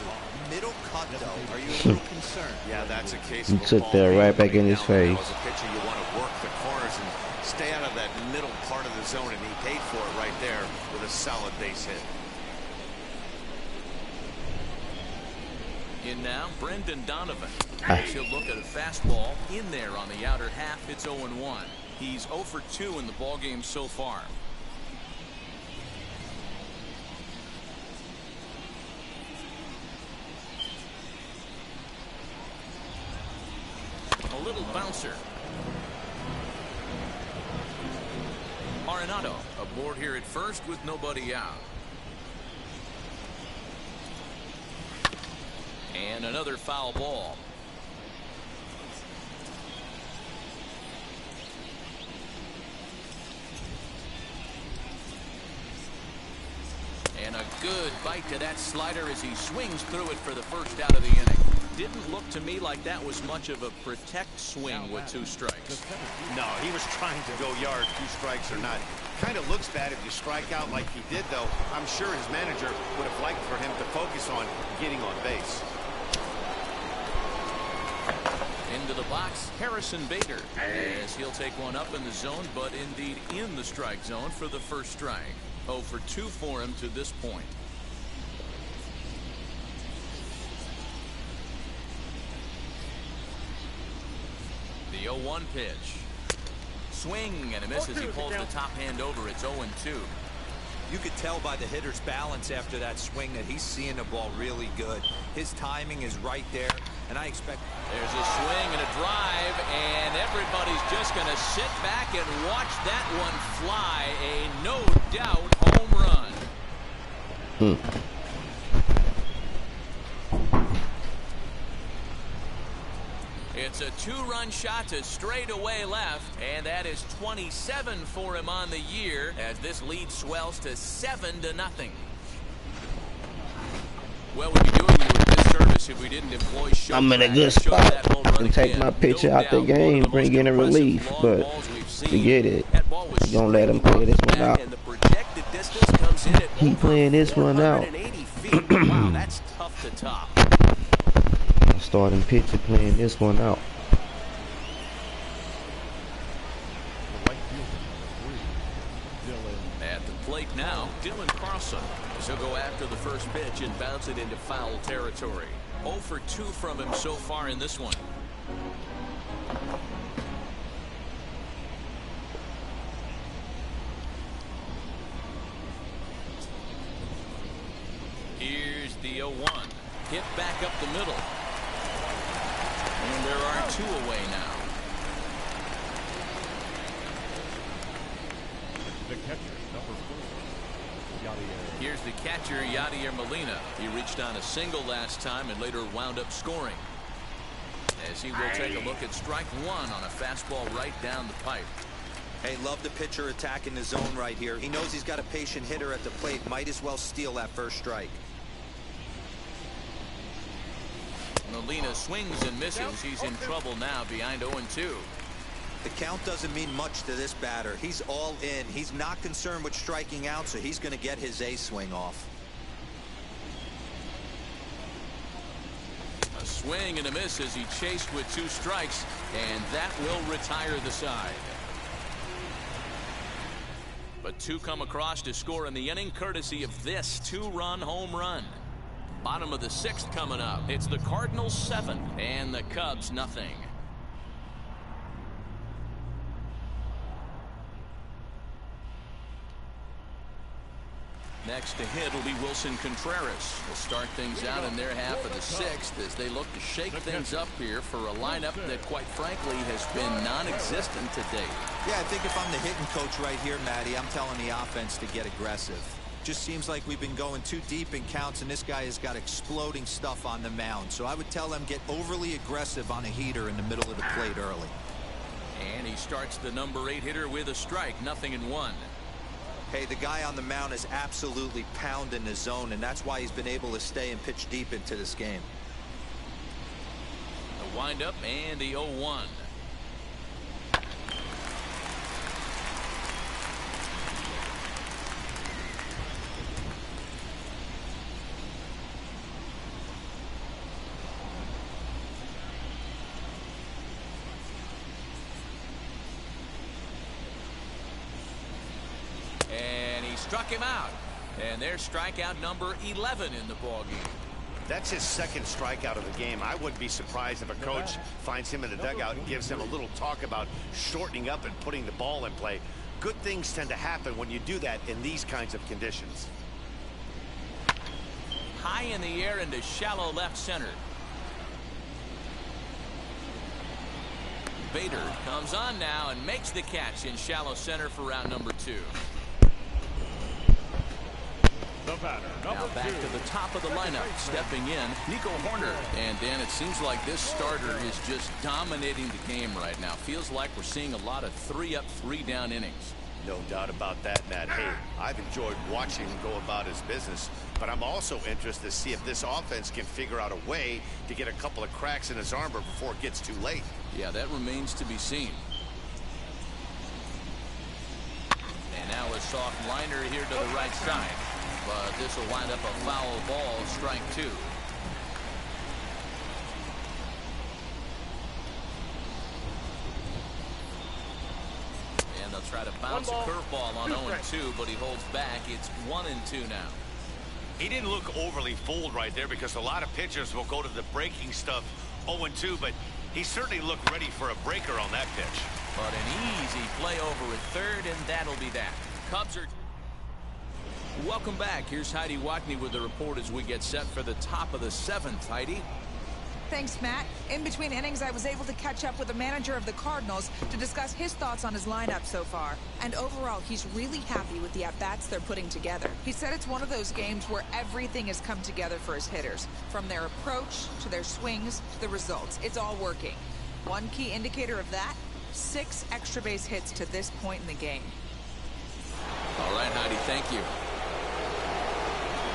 Middle cut, though. Are you a little concerned? Yeah, that's a case He of a took ball that game right back in his now. face. As a pitcher, you want to work the corners and stay out of that middle part of the zone, and he paid for it right there with a solid base hit. In now, Brendan Donovan. He'll look at a fastball in there on the outer half. It's 0-1. He's 0 for 2 in the ballgame so far. little bouncer. Arenado aboard here at first with nobody out. And another foul ball. And a good bite to that slider as he swings through it for the first out of the inning. Didn't look to me like that was much of a protect swing with 2 strikes. No, he was trying to go yard, 2 strikes or not. Kind of looks bad if you strike out like he did, though. I'm sure his manager would have liked for him to focus on getting on base. Into the box, Harrison Bader, as he'll take one up in the zone, but indeed in the strike zone for the first strike. 0 for 2 for him to this point. The 0-1 pitch. Swing and a miss as he pulls the top hand over. It's 0-2. You could tell by the hitter's balance after that swing that he's seeing the ball really good. His timing is right there, and I expect... There's a swing and a drive, and everybody's just going to sit back and watch that one fly. A no-doubt home run. It's a 2-run shot to straightaway left, and that is 27 for him on the year as this lead swells to 7-0. Well, we'd be doing you a disservice if we didn't employ show. I'm in a good spot and take my pitcher out the game, bring in a relief, but forget it. You gonna let him play this one out. He playing this one out. Wow, that's tough to top. Starting pitcher playing this one out. At the plate now, Dylan Carlson. He'll go after the first pitch and bounce it into foul territory. 0 for 2 from him so far in this one. Here's the 0-1. Hit back up the middle. And there are 2 away now. The catcher, number 4, Yadier. Here's the catcher, Yadier Molina. He reached on a single last time and later wound up scoring. As he will take a look at strike 1 on a fastball right down the pipe. Hey, love the pitcher attacking the zone right here. He knows he's got a patient hitter at the plate. Might as well steal that first strike. Molina swings and misses. He's in trouble now behind 0-2. The count doesn't mean much to this batter. He's all in. He's not concerned with striking out, so he's going to get his A swing off. A swing and a miss as he chased with 2 strikes, and that will retire the side. But 2 come across to score in the inning, courtesy of this 2-run home run. Bottom of the 6th coming up. It's the Cardinals 7 and the Cubs nothing. Next to hit will be Wilson Contreras. Will start things out in their half of the 6th as they look to shake things up here for a lineup that, quite frankly, has been non-existent to date. Yeah, I think if I'm the hitting coach right here, Matty, I'm telling the offense to get aggressive. Just seems like we've been going too deep in counts, and this guy has got exploding stuff on the mound. So I would tell them get overly aggressive on a heater in the middle of the plate early. And he starts the number 8 hitter with a strike, 0-1. Hey, the guy on the mound is absolutely pounding the zone, and that's why he's been able to stay and pitch deep into this game. The windup and the 0-1. Struck him out, and there's strikeout number 11 in the ballgame. That's his 2nd strikeout of the game. I wouldn't be surprised if a coach finds him in the dugout and gives him a little talk about shortening up and putting the ball in play. Good things tend to happen when you do that in these kinds of conditions. High in the air into shallow left center. Bader comes on now and makes the catch in shallow center for round number 2. The batter, Now back to the top of the lineup, stepping in, Nico Horner. And Dan, it seems like this starter is just dominating the game right now. Feels like we're seeing a lot of 3-up, 3-down innings. No doubt about that, Matt. Hey, I've enjoyed watching him go about his business, but I'm also interested to see if this offense can figure out a way to get a couple of cracks in his armor before it gets too late. Yeah, that remains to be seen. And now a soft liner here to the right side. But this will wind up a foul ball, strike 2. And they'll try to bounce a curveball on 0-2, but he holds back. It's 1-2 now. He didn't look overly fooled right there because a lot of pitchers will go to the breaking stuff 0-2, but he certainly looked ready for a breaker on that pitch. But an easy play over at third, and that'll be that. Cubs are... Welcome back. Here's Heidi Watney with the report as we get set for the top of the 7th. Heidi? Thanks, Matt. In between innings, I was able to catch up with the manager of the Cardinals to discuss his thoughts on his lineup so far. And overall, he's really happy with the at-bats they're putting together. He said it's one of those games where everything has come together for his hitters. From their approach, to their swings, to the results. It's all working. One key indicator of that, 6 extra base hits to this point in the game. All right, Heidi, thank you.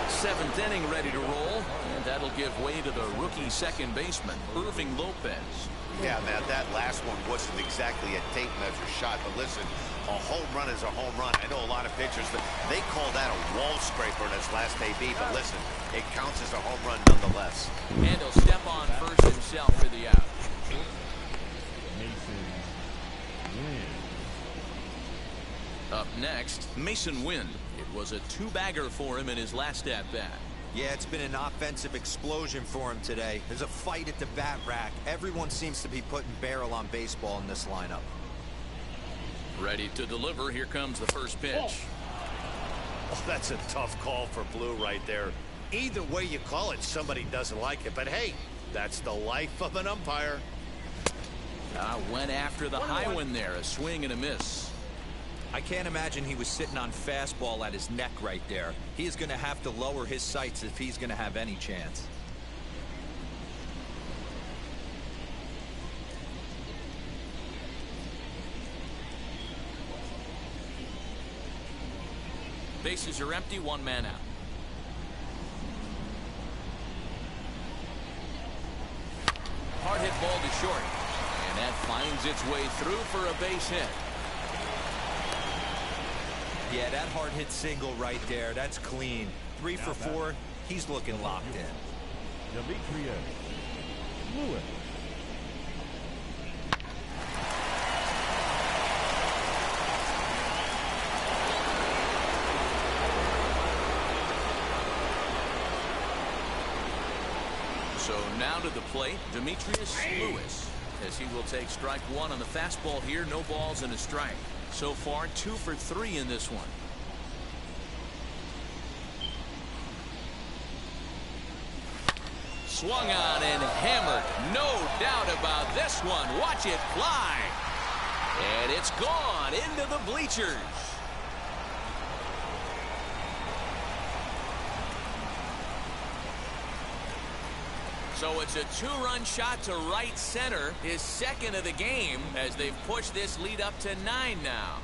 7th inning ready to roll, and that'll give way to the rookie second baseman, Irving Lopez. Yeah, man, that last one wasn't exactly a tape measure shot, but listen, a home run is a home run. I know a lot of pitchers, they call that a wall scraper in his last AB, but listen, it counts as a home run nonetheless. And he'll step on first himself for the out. Up next, Mason Wynn. It was a 2-bagger for him in his last at-bat. Yeah, it's been an offensive explosion for him today. There's a fight at the bat rack. Everyone seems to be putting barrel on baseball in this lineup. Ready to deliver. Here comes the first pitch. Oh, that's a tough call for Blue right there. Either way you call it, somebody doesn't like it. But hey, that's the life of an umpire. Went after the high one there. A swing and a miss. I can't imagine he was sitting on fastball at his neck right there. He is going to have to lower his sights if he's going to have any chance. Bases are empty, 1 man out. Hard hit ball to short. And that finds its way through for a base hit. Yeah, that hard hit single right there. That's clean. 3 for 4. He's looking locked in. Demetrius Lewis. So now to the plate, Demetrius Lewis, as he will take strike 1 on the fastball here. No balls and a strike. So far, 2 for 3 in this one. Swung on and hammered. No doubt about this one. Watch it fly. And it's gone into the bleachers. So it's a 2-run shot to right center, his second of the game, as they've pushed this lead up to 9 now.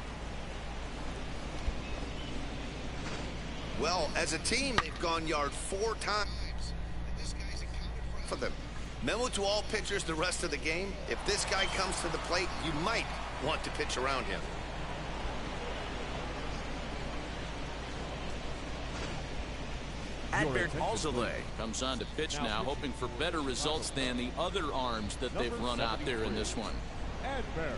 Well, as a team, they've gone yard 4 times. And this guy's accounted for them. Memo to all pitchers the rest of the game. If this guy comes to the plate, you might want to pitch around him. Adbert Alzolay comes on to pitch now, hoping for better results than the other arms that they've run out there in this one. Adbert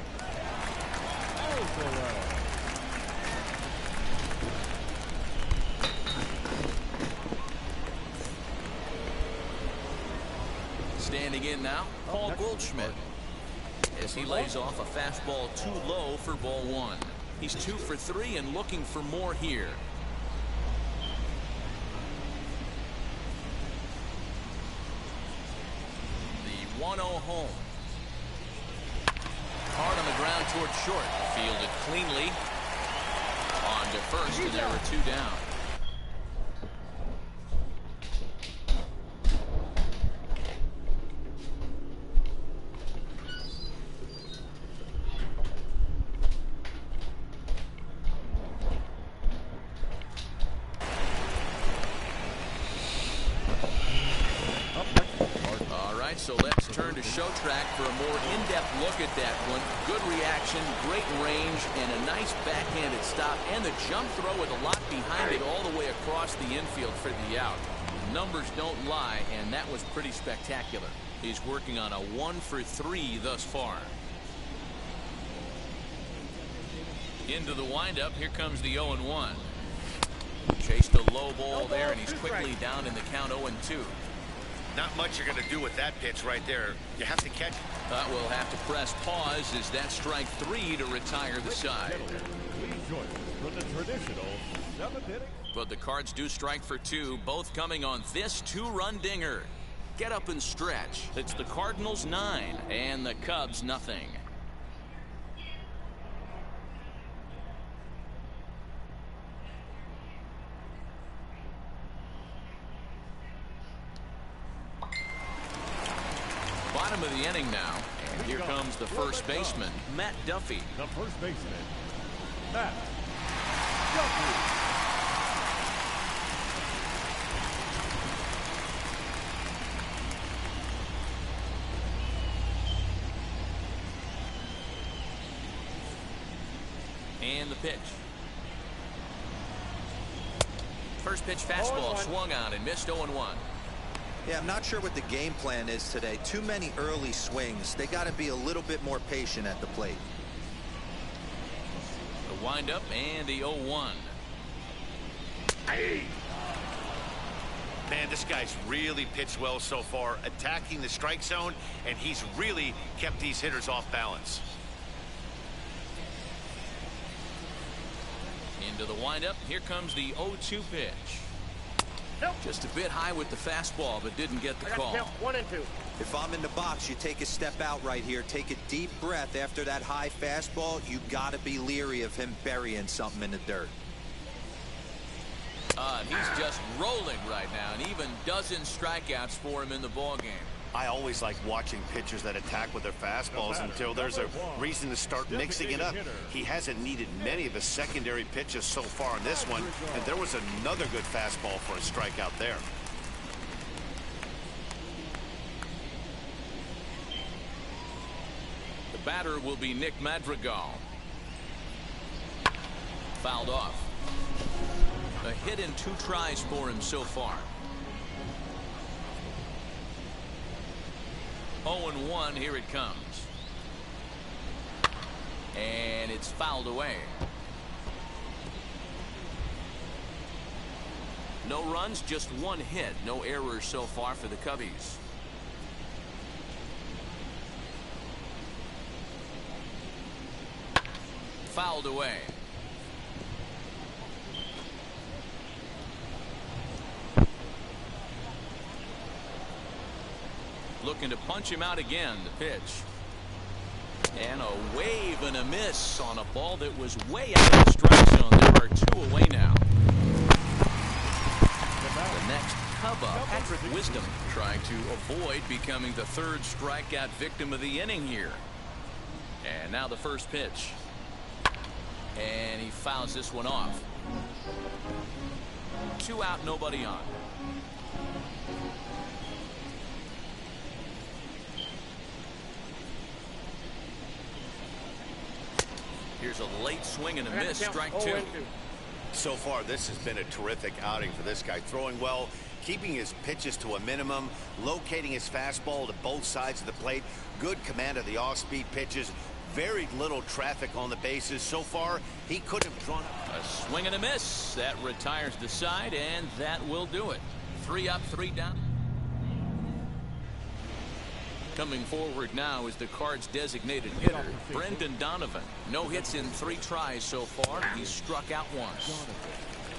Alzolay. Standing in now, Paul Goldschmidt, as he lays off a fastball too low for ball 1. He's 2 for 3 and looking for more here. The 1-0 home. Hard on the ground towards short. Fielded cleanly. On to first, and there were 2 down. So let's turn to show track for a more in-depth look at that one. Good reaction, great range, and a nice backhanded stop. And the jump throw with a lot behind it all the way across the infield for the out. Numbers don't lie, and that was pretty spectacular. He's working on a 1 for 3 thus far. Into the windup, here comes the 0-1. Chased a low ball there, and he's quickly down in the count 0-2. Not much you're going to do with that pitch right there. You have to catch. We'll have to press pause as that strike 3 to retire the side. From the traditional 7th inning. But the Cards do strike for 2, both coming on this 2-run dinger. Get up and stretch. It's the Cardinals 9 and the Cubs nothing. Bottom of the inning now, and here comes the first baseman, Matt Duffy. The first baseman, Matt Duffy. And the pitch. First pitch fastball swung on and missed 0-1. Yeah, I'm not sure what the game plan is today. Too many early swings. They got to be a little bit more patient at the plate. The windup and the 0-1. Hey. Man, this guy's really pitched well so far, attacking the strike zone, and he's really kept these hitters off balance. Into the windup. Here comes the 0-2 pitch. Just a bit high with the fastball, but didn't get the call. 1 and 2. If I'm in the box, you take a step out right here. Take a deep breath after that high fastball. You got to be leery of him burying something in the dirt. He's just rolling right now, and even dozens strikeouts for him in the ballgame. I always like watching pitchers that attack with their fastballs until there's a reason to start mixing it up. He hasn't needed many of his secondary pitches so far in this one, and there was another good fastball for a strikeout there. The batter will be Nick Madrigal. Fouled off. A hit in 2 tries for him so far. 0-1, here it comes. And it's fouled away. No runs, just 1 hit. No errors so far for the Cubbies. Fouled away. Looking to punch him out again. The pitch. And a wave and a miss on a ball that was way out of the strike zone. There are 2 away now. The next Cub up, Patrick Wisdom, trying to avoid becoming the 3rd strikeout victim of the inning here. And now the first pitch. And he fouls this one off. 2 out, nobody on. Here's a late swing and a miss, strike 2. So far, this has been a terrific outing for this guy. Throwing well, keeping his pitches to a minimum, locating his fastball to both sides of the plate, good command of the off-speed pitches, very little traffic on the bases. So far, he could have drawn a swing and a miss. That retires the side, and that will do it. 3 up, 3 down. Coming forward now is the Cards' designated hitter, Brendan Donovan. No hits in 3 tries so far. He's struck out once.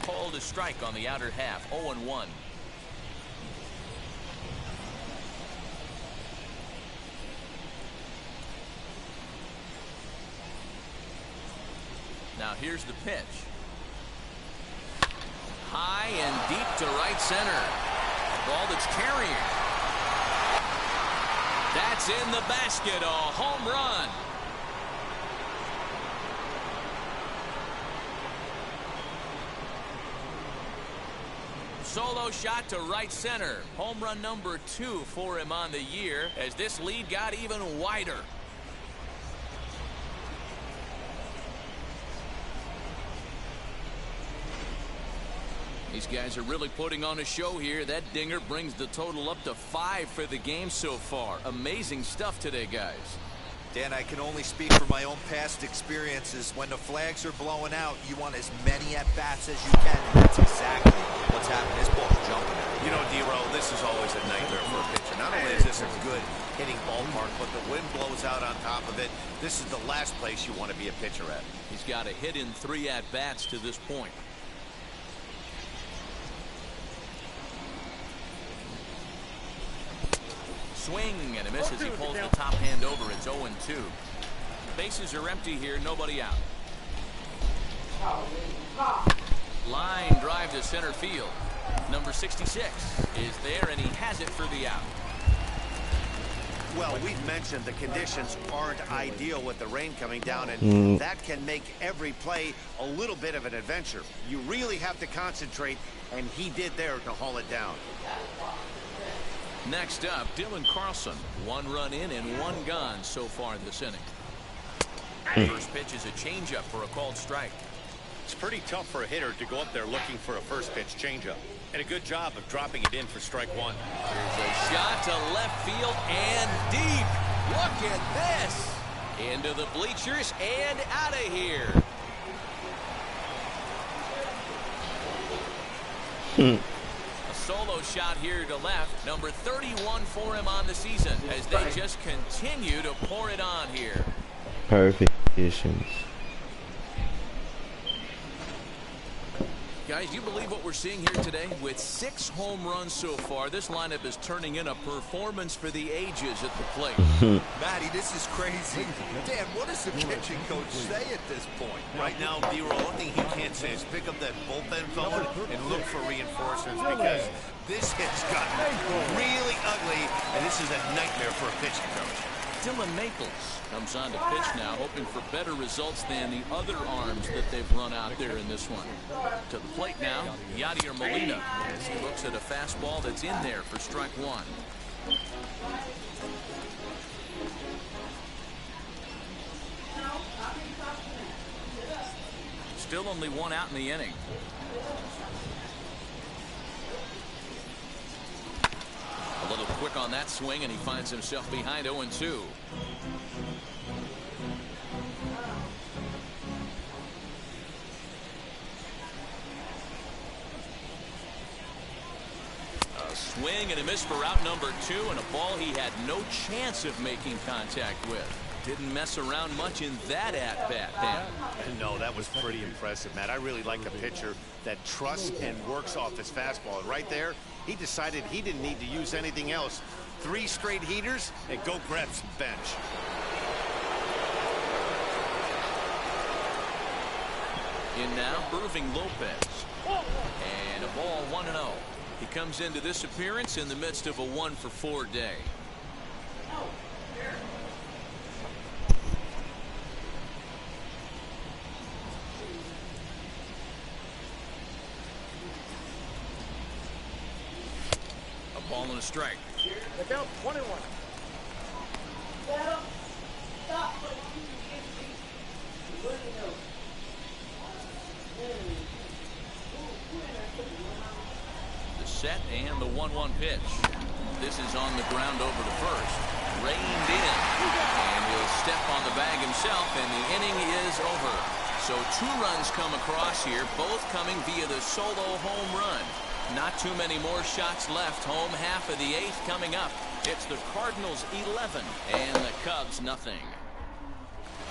Called a strike on the outer half, 0-1. Now here's the pitch. High and deep to right center. A ball that's carrying. That's in the basket. A home run. Solo shot to right center. Home run number 2 for him on the year as this lead got even wider. These guys are really putting on a show here. That dinger brings the total up to 5 for the game so far. Amazing stuff today, guys. Dan, I can only speak from my own past experiences. When the flags are blowing out, you want as many at-bats as you can, and that's exactly what's happening. This ball's jumping out. You know, D-Row, this is always a nightmare for a pitcher. Not only is this a good hitting ballpark, but the wind blows out on top of it. This is the last place you want to be a pitcher at. He's got a hit in 3 at-bats to this point. Swing and a miss as he pulls the top hand over. It's 0-2. Bases are empty here. Nobody out. Line drive to center field. Number 66 is there, and he has it for the out. Well, we've mentioned the conditions aren't ideal with the rain coming down, and that can make every play a little bit of an adventure. You really have to concentrate, and he did there to haul it down. Next up, Carlson. 1 run in and 1 gone so far this inning. First pitch is a changeup for a called strike. It's pretty tough for a hitter to go up there looking for a first pitch changeup. And a good job of dropping it in for strike 1. Here's a shot to left field and deep. Look at this. Into the bleachers and out of here. Solo shot here to left. Number 31 for him on the season as they just continue to pour it on here. Perfect conditions. Guys, you believe what we're seeing here today? With 6 home runs so far, this lineup is turning in a performance for the ages at the plate. Matty, this is crazy. Dan, what does the pitching coach say at this point? Right now, D-Row, the only thing he can't say is pick up that bullpen phone and look for reinforcements, because this hit's gotten really ugly, and this is a nightmare for a pitching coach. Dylan Maples comes on to pitch now, hoping for better results than the other arms that they've run out there in this one. To the plate now, Yadier Molina, as he looks at a fastball that's in there for strike 1. Still only 1 out in the inning. A little quick on that swing, and he finds himself behind 0-2. A swing and a miss for out number 2, and a ball he had no chance of making contact with. Didn't mess around much in that at-bat, Dan. No, that was pretty impressive, Matt. I really like a pitcher that trusts and works off his fastball. And right there, he decided he didn't need to use anything else. 3 straight heaters and go grab some bench. In now, Irving Lopez. And a ball 1-0. He comes into this appearance in the midst of a 1-for-4 day. Ball and a strike. Look out, 1-1. The set and the 1-1 pitch. This is on the ground over the first. Reined in. And he'll step on the bag himself, and the inning is over. So 2 runs come across here, both coming via the solo home run. Not too many more shots left. Home half of the 8th coming up. It's the Cardinals 11 and the Cubs nothing.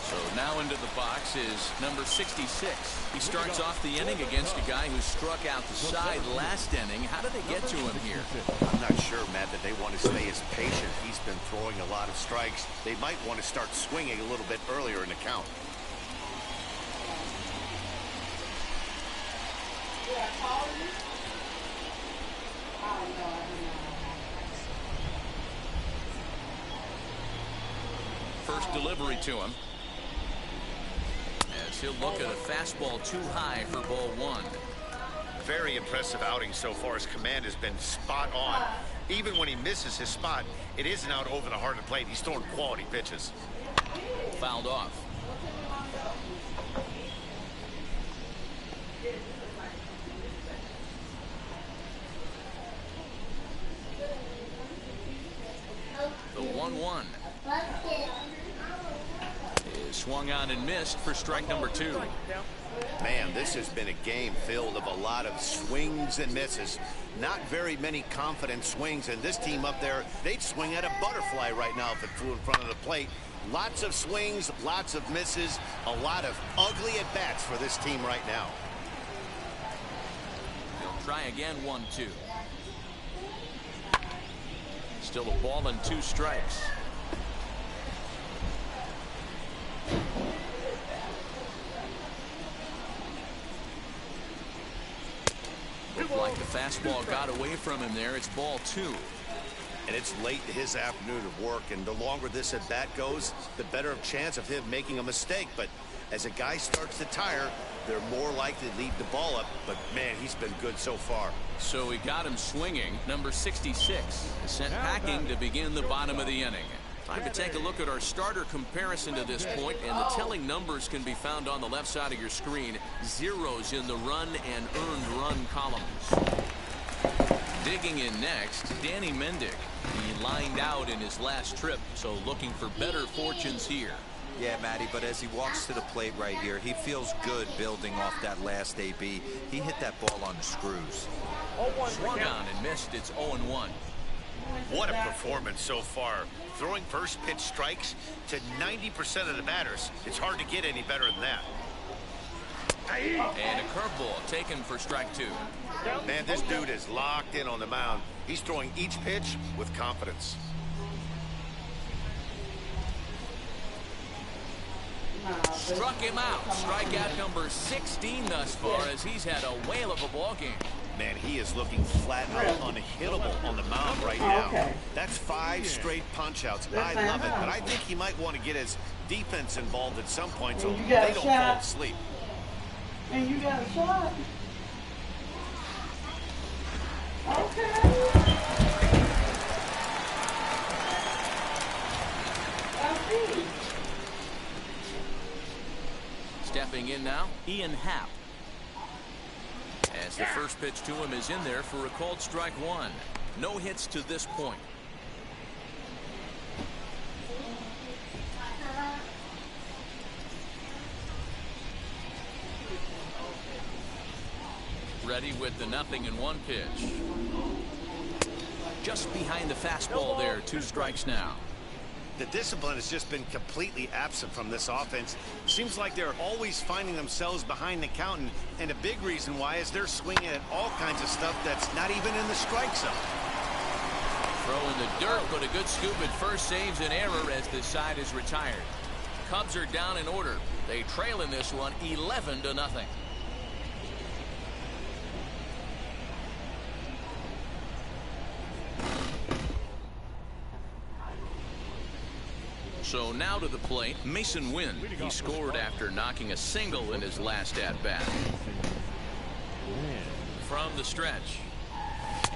So now into the box is number 66. He starts off the inning against a guy who struck out the side last inning. How did they get to him here? I'm not sure, Matt, that they want to stay as patient. He's been throwing a lot of strikes. They might want to start swinging a little bit earlier in the count. First delivery to him. As he'll look at a fastball too high for ball one. Very impressive outing so far. His command has been spot on. Even when he misses his spot, it isn't out over the heart of the plate. He's throwing quality pitches. Fouled off. The 1-1 is swung on and missed for strike number 2. Man, this has been a game filled of a lot of swings and misses. Not very many confident swings, and this team up there, they'd swing at a butterfly right now if it flew in front of the plate. Lots of swings, lots of misses, a lot of ugly at-bats for this team right now. They'll try again, 1-2. Still a ball and 2 strikes. Looked like the fastball got away from him there. It's ball 2. And it's late in his afternoon of work, and the longer this at-bat goes, the better of chance of him making a mistake. But as a guy starts to tire, they're more likely to leave the ball up. But, man, he's been good so far. So he got him swinging. Number 66 is sent packing to begin the bottom of the inning. Time to take a look at our starter comparison to this point, and the telling numbers can be found on the left side of your screen. Zeros in the run and earned run columns. Digging in next, Danny Mendick. He lined out in his last trip, so looking for better fortunes here. Yeah, Matty, but as he walks to the plate right here, he feels good building off that last AB. He hit that ball on the screws. Swung on and missed. It's 0-1. What a performance so far. Throwing first pitch strikes to 90% of the batters. It's hard to get any better than that. And a curveball taken for strike 2. Man, this dude is locked in on the mound. He's throwing each pitch with confidence. Struck him out. Strikeout number 16 thus far, as he's had a whale of a ball game. Man, he is looking flat out unhittable on the mound right now. That's 5 straight punch-outs. I love it, but I think he might want to get his defense involved at some point so they don't fall asleep. And you got a shot. Okay. Stepping in now, Ian Happ. As the first pitch to him is in there for a called strike 1. No hits to this point. Ready with the 0-1 pitch. Just behind the fastball there. 2 strikes now. The discipline has just been completely absent from this offense. Seems like they're always finding themselves behind the count, and a big reason why is they're swinging at all kinds of stuff that's not even in the strike zone. Throw in the dirt, but a good scoop at first saves an error as this side is retired. Cubs are down in order. They trail in this one 11-0. So now to the plate, Mason Wynn. He scored after knocking a single in his last at-bat. From the stretch.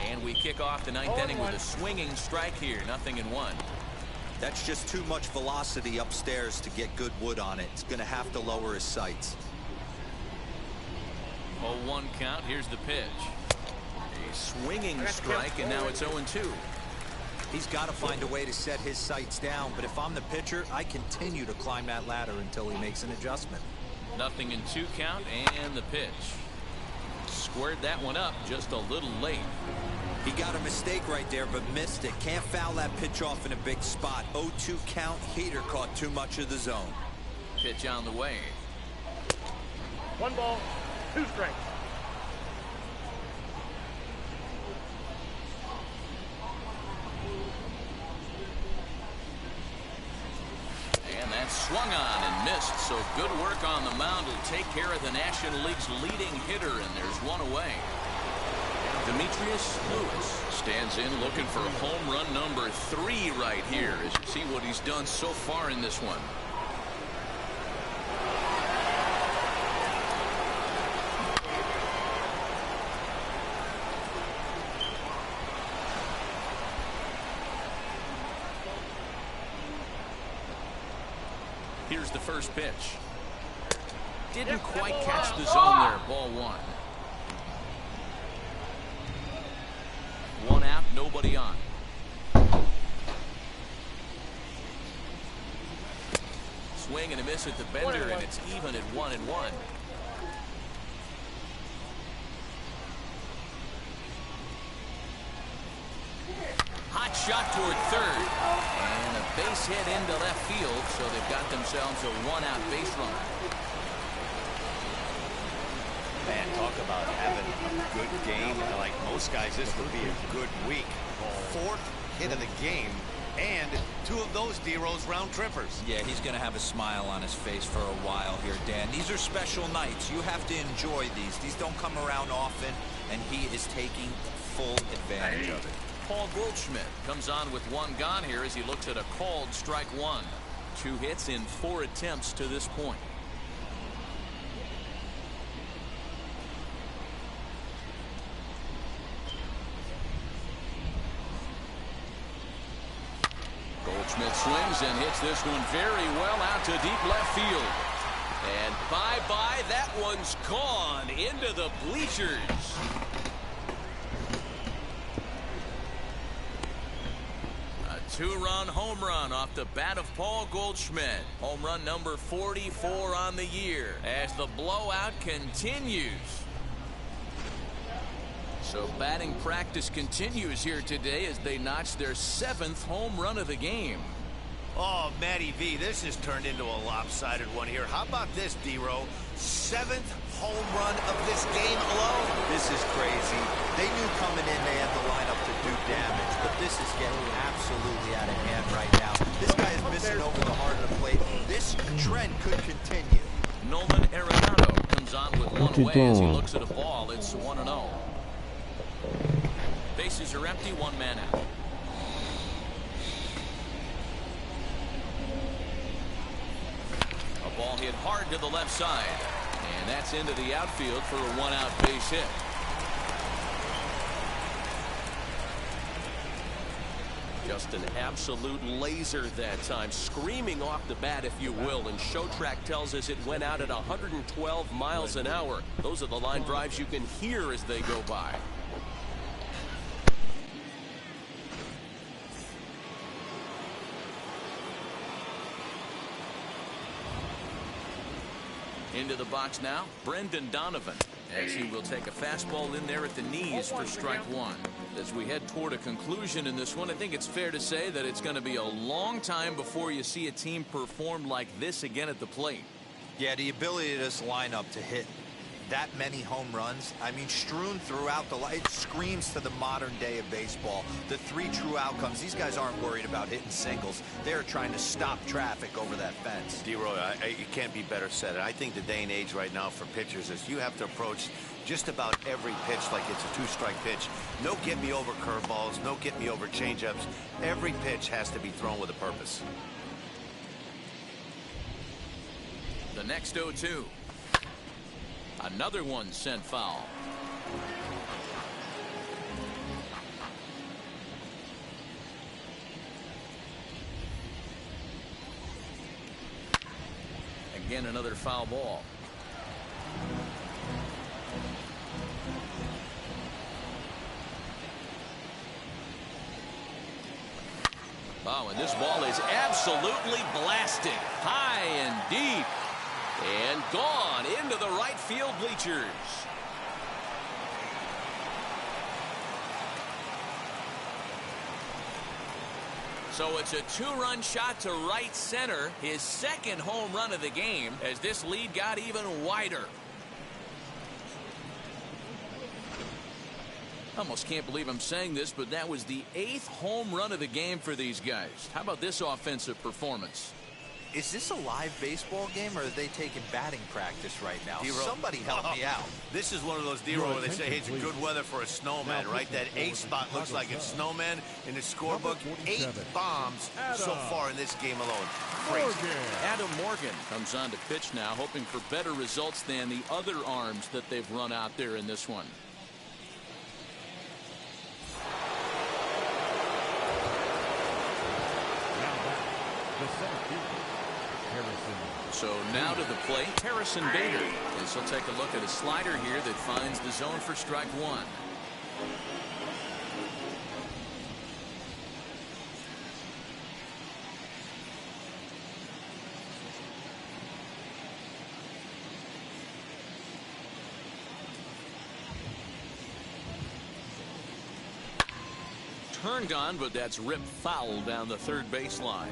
And we kick off the 9th inning with a swinging strike here. 0-1. That's just too much velocity upstairs to get good wood on it. It's going to have to lower his sights. 0-1 count. Here's the pitch. A swinging strike, and now it's 0-2. He's got to find a way to set his sights down, but if I'm the pitcher, I continue to climb that ladder until he makes an adjustment. 0-2 count, and the pitch. Squared that one up just a little late. He got a mistake right there, but missed it. Can't foul that pitch off in a big spot. 0-2 count. Heater caught too much of the zone. Pitch on the way. 1 ball, 2 strikes. And that's swung on and missed, so good work on the mound will take care of the National League's leading hitter, and there's 1 away. Demetrius Lewis stands in looking for home run number 3 right here as you see what he's done so far in this one. Here's the first pitch. Didn't quite catch the zone there. Ball 1. 1 out, nobody on. Swing and a miss at the bender, and it's even at 1-1. Hot shot toward third, and a base hit into left field, so they've got themselves a 1-out base runner. Man, talk about having a good game. Like most guys, this would be a good week. 4th hit of the game, and 2 of those D-Rose round trippers. Yeah, he's going to have a smile on his face for a while here, Dan. These are special nights. You have to enjoy these. These don't come around often, and he is taking full advantage of it. Paul Goldschmidt comes on with 1 gone here as he looks at a called strike 1. 2 hits in 4 attempts to this point. Goldschmidt swings and hits this one very well out to deep left field. And bye-bye, that one's gone into the bleachers. A 2-run home run off the bat of Paul Goldschmidt. Home run number 44 on the year as the blowout continues. So batting practice continues here today as they notch their 7th home run of the game. Oh, Matty V, this has turned into a lopsided one here. How about this, D-Row? 7th home run of this game alone. This is crazy. They knew coming in they had the lineup to do damage, but this is getting absolutely out of hand right now. This guy is missing over the heart of the plate. This trend could continue. Nolan Arenado comes on with 1 away as he looks at a ball. It's 1-0. Bases are empty, 1 man out. A ball hit hard to the left side, and that's into the outfield for a 1-out base hit. Just an absolute laser that time, screaming off the bat, if you will, and Show Track tells us it went out at 112 miles an hour. Those are the line drives you can hear as they go by. Into the box now, Brendan Donovan, as he will take a fastball in there at the knees for strike 1. As we head toward a conclusion in this one, I think it's fair to say that it's going to be a long time before you see a team perform like this again at the plate. Yeah, the ability of this lineup to hit that many home runs, I mean, strewn throughout the line, it screams to the modern day of baseball. The 3 true outcomes, these guys aren't worried about hitting singles. They're trying to stop traffic over that fence. D-Roy, it can't be better said. I think the day and age right now for pitchers is you have to approach just about every pitch like it's a 2-strike pitch. No get me over curveballs, no get me over changeups. Every pitch has to be thrown with a purpose. The next 0-2. Another one sent foul. Again, another foul ball. Oh, and this ball is absolutely blasted high and deep. And gone into the right field bleachers. So it's a 2-run shot to right center, his 2nd home run of the game, as this lead got even wider. I almost can't believe I'm saying this, but that was the 8th home run of the game for these guys. How about this offensive performance? Is this a live baseball game, or are they taking batting practice right now? D-Row. Somebody help me out. This is one of those D-Row where they say, hey, it's good weather for a snowman, right? That A spot looks like it's snowman in the scorebook. 8 bombs so far in this game alone. Crazy. Adam Morgan comes on to pitch now, hoping for better results than the other arms that they've run out there in this one. So now to the plate, Harrison Bader. As he'll take a look at a slider here that finds the zone for strike one. Turned on, but that's ripped foul down the third baseline.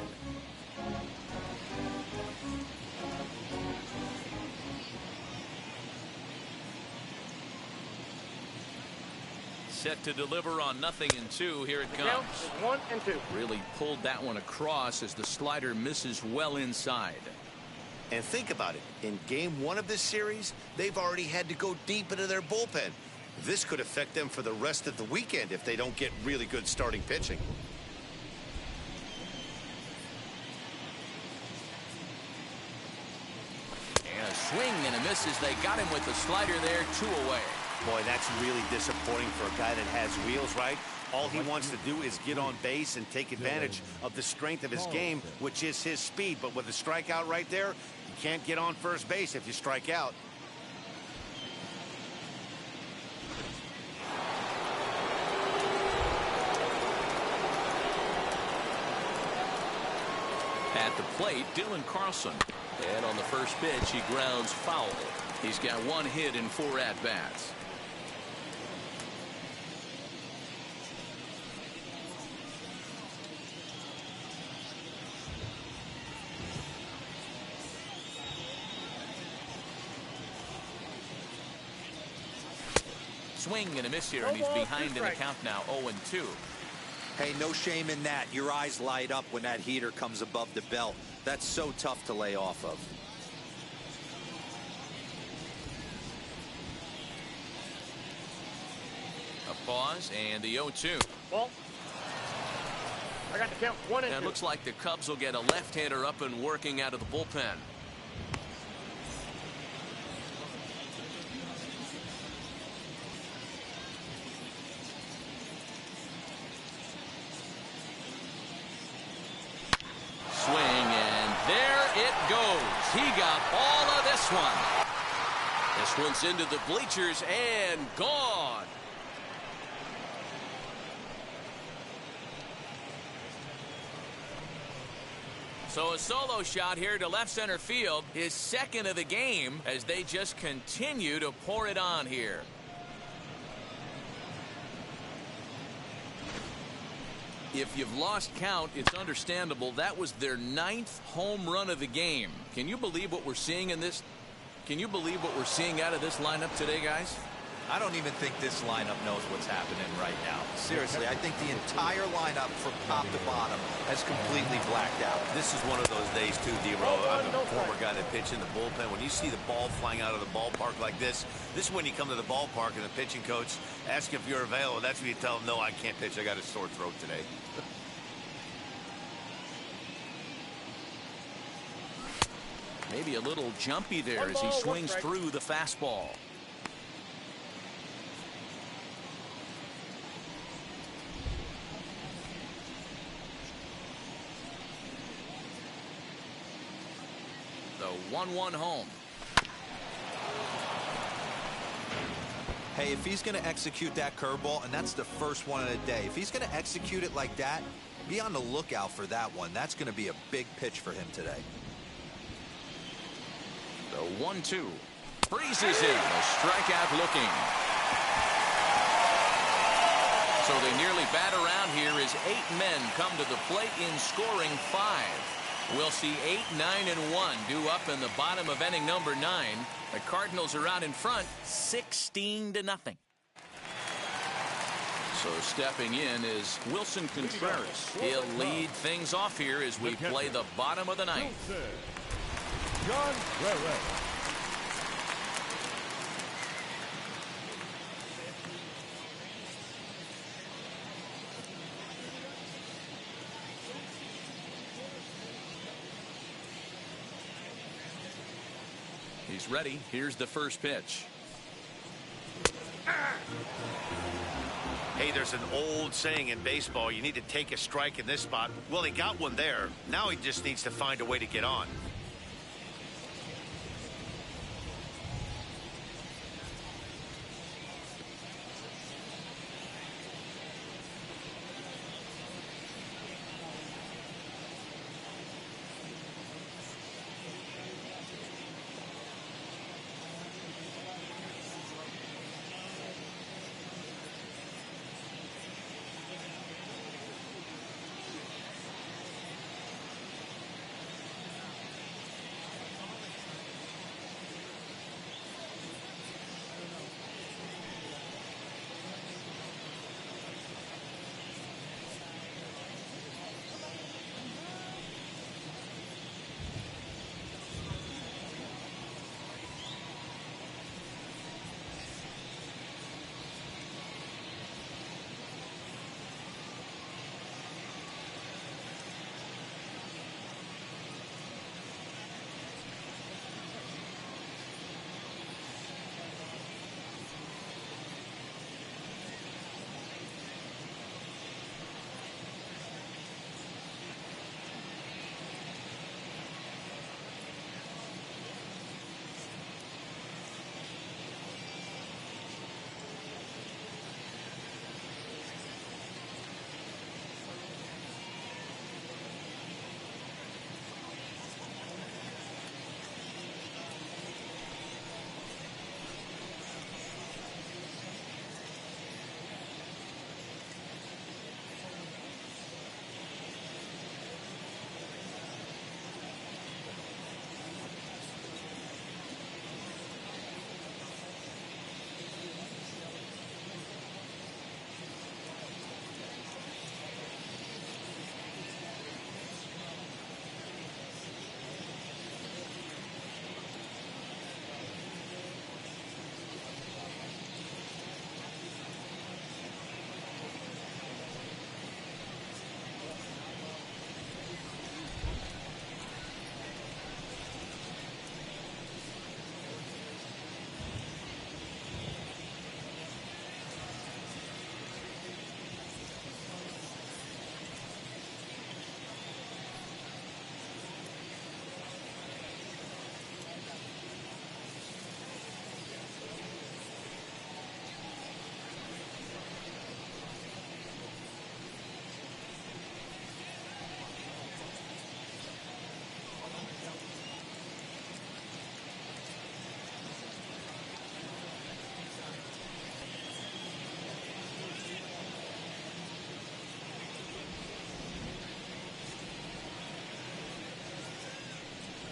Set to deliver on 0-2. Here it comes. 1-2. Really pulled that one across as the slider misses well inside. And think about it. In game 1 of this series, they've already had to go deep into their bullpen. This could affect them for the rest of the weekend if they don't get really good starting pitching. And a swing and a miss as they got him with the slider there, 2 away. Boy, that's really disappointing for a guy that has wheels, right? All he wants to do is get on base and take advantage of the strength of his game, which is his speed. But with a strikeout right there, you can't get on first base if you strike out. At the plate, Dylan Carlson. And on the first pitch, he grounds foul. He's got 1 hit in 4 at-bats. Swing and a miss here, and he's behind in the count now, 0-2. Hey, no shame in that. Your eyes light up when that heater comes above the belt. That's so tough to lay off of. A pause and the 0-2. Ball. I got the count 1-2. And it looks like the Cubs will get a left-hander up and working out of the bullpen. Swing, and there it goes. He got all of this one. This one's into the bleachers and gone. So a solo shot here to left center field, his second of the game, as they just continue to pour it on here. If you've lost count, it's understandable. That was their 9th home run of the game. Can you believe what we're seeing in this? Can you believe what we're seeing out of this lineup today, guys? I don't even think this lineup knows what's happening right now. Seriously, I think the entire lineup from top to bottom has completely blacked out. This is one of those days, too, D-Row. I'm a former guy that pitched in the bullpen. When you see the ball flying out of the ballpark like this is when you come to the ballpark and the pitching coach asks if you're available. That's when you tell him, no, I can't pitch. I got a sore throat today. Maybe a little jumpy there as he swings through the fastball. The 1-1 home. Hey, if he's going to execute that curveball, and that's the first one of the day, if he's going to execute it like that, be on the lookout for that one. That's going to be a big pitch for him today. The 1-2. Freezes in. A strikeout looking. So they nearly bat around here as 8 men come to the plate in scoring 5. We'll see 8, 9, and 1 due up in the bottom of inning number 9. The Cardinals are out in front, 16-0. So stepping in is Wilson Contreras. He'll lead things off here as we play the bottom of the ninth. He's ready. Here's the first pitch. Hey, there's an old saying in baseball, you need to take a strike in this spot. Well, he got one there. Now he just needs to find a way to get on.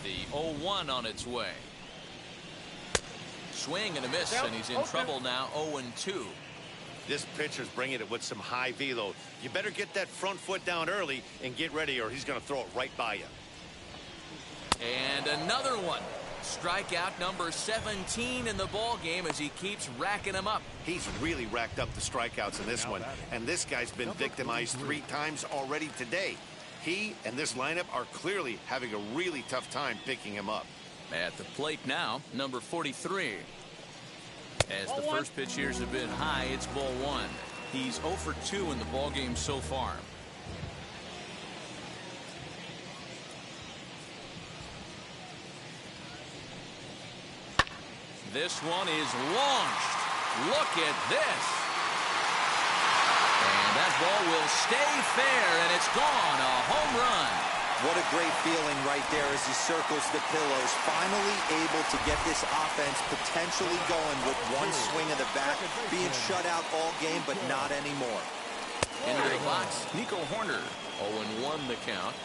The 0-1 on its way. Swing and a miss, and he's in trouble now. 0-2. This pitcher's bringing it with some high velo. You better get that front foot down early and get ready, or he's going to throw it right by you. And another one. Strikeout number 17 in the ball game as he keeps racking them up. He's really racked up the strikeouts in this one, and this guy's been victimized 3 times already today. He and this lineup are clearly having a really tough time picking him up. At the plate now, number 43. As the first pitch here has been high, it's ball 1. He's 0 for 2 in the ball game so far. This one is launched. Look at this. And that ball will stay fair, and it's gone. A home run. What a great feeling right there as he circles the pillows. Finally able to get this offense potentially going with one swing of the bat. Being shut out all game, but not anymore. Into the box, Nico Horner. 0-1 the count.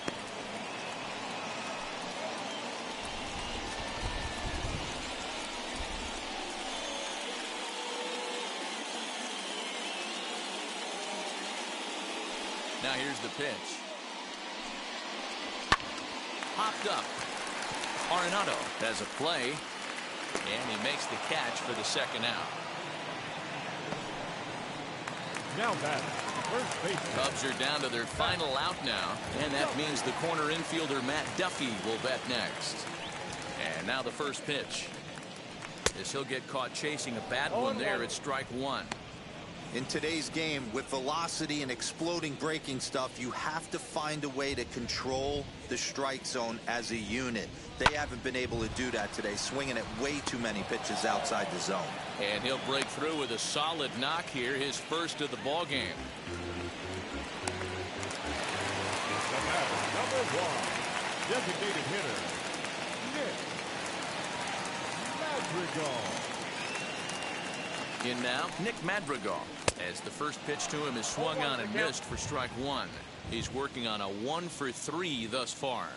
Now here's the pitch. Popped up. Arenado has a play, and he makes the catch for the second out. Now batting, first base. Cubs are down to their final out now, and that means the corner infielder Matt Duffy will bat next. And now the first pitch. As he'll get caught chasing a bad one there at strike one. In today's game, with velocity and exploding breaking stuff, you have to find a way to control the strike zone as a unit. They haven't been able to do that today, swinging at way too many pitches outside the zone. And he'll break through with a solid knock here, his first of the ball game. The batter, number one, designated hitter, Nick Madrigal. In now, Nick Madrigal, as the first pitch to him is swung on and missed for strike one. He's working on a 1-for-3 thus far.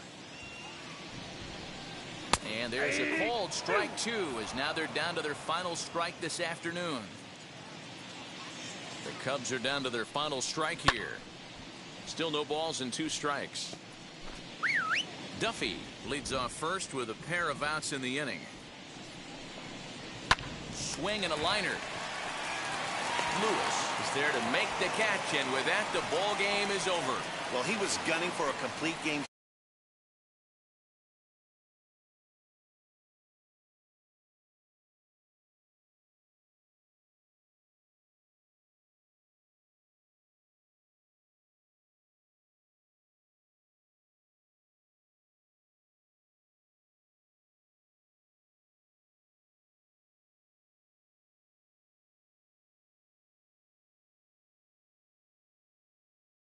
And there's a called strike two, as now they're down to their final strike this afternoon. The Cubs are down to their final strike here. Still no balls and 2 strikes. Duffy leads off first with a pair of outs in the inning. Swing and a liner. Lewis is there to make the catch, and with that, the ball game is over. Well, he was gunning for a complete game.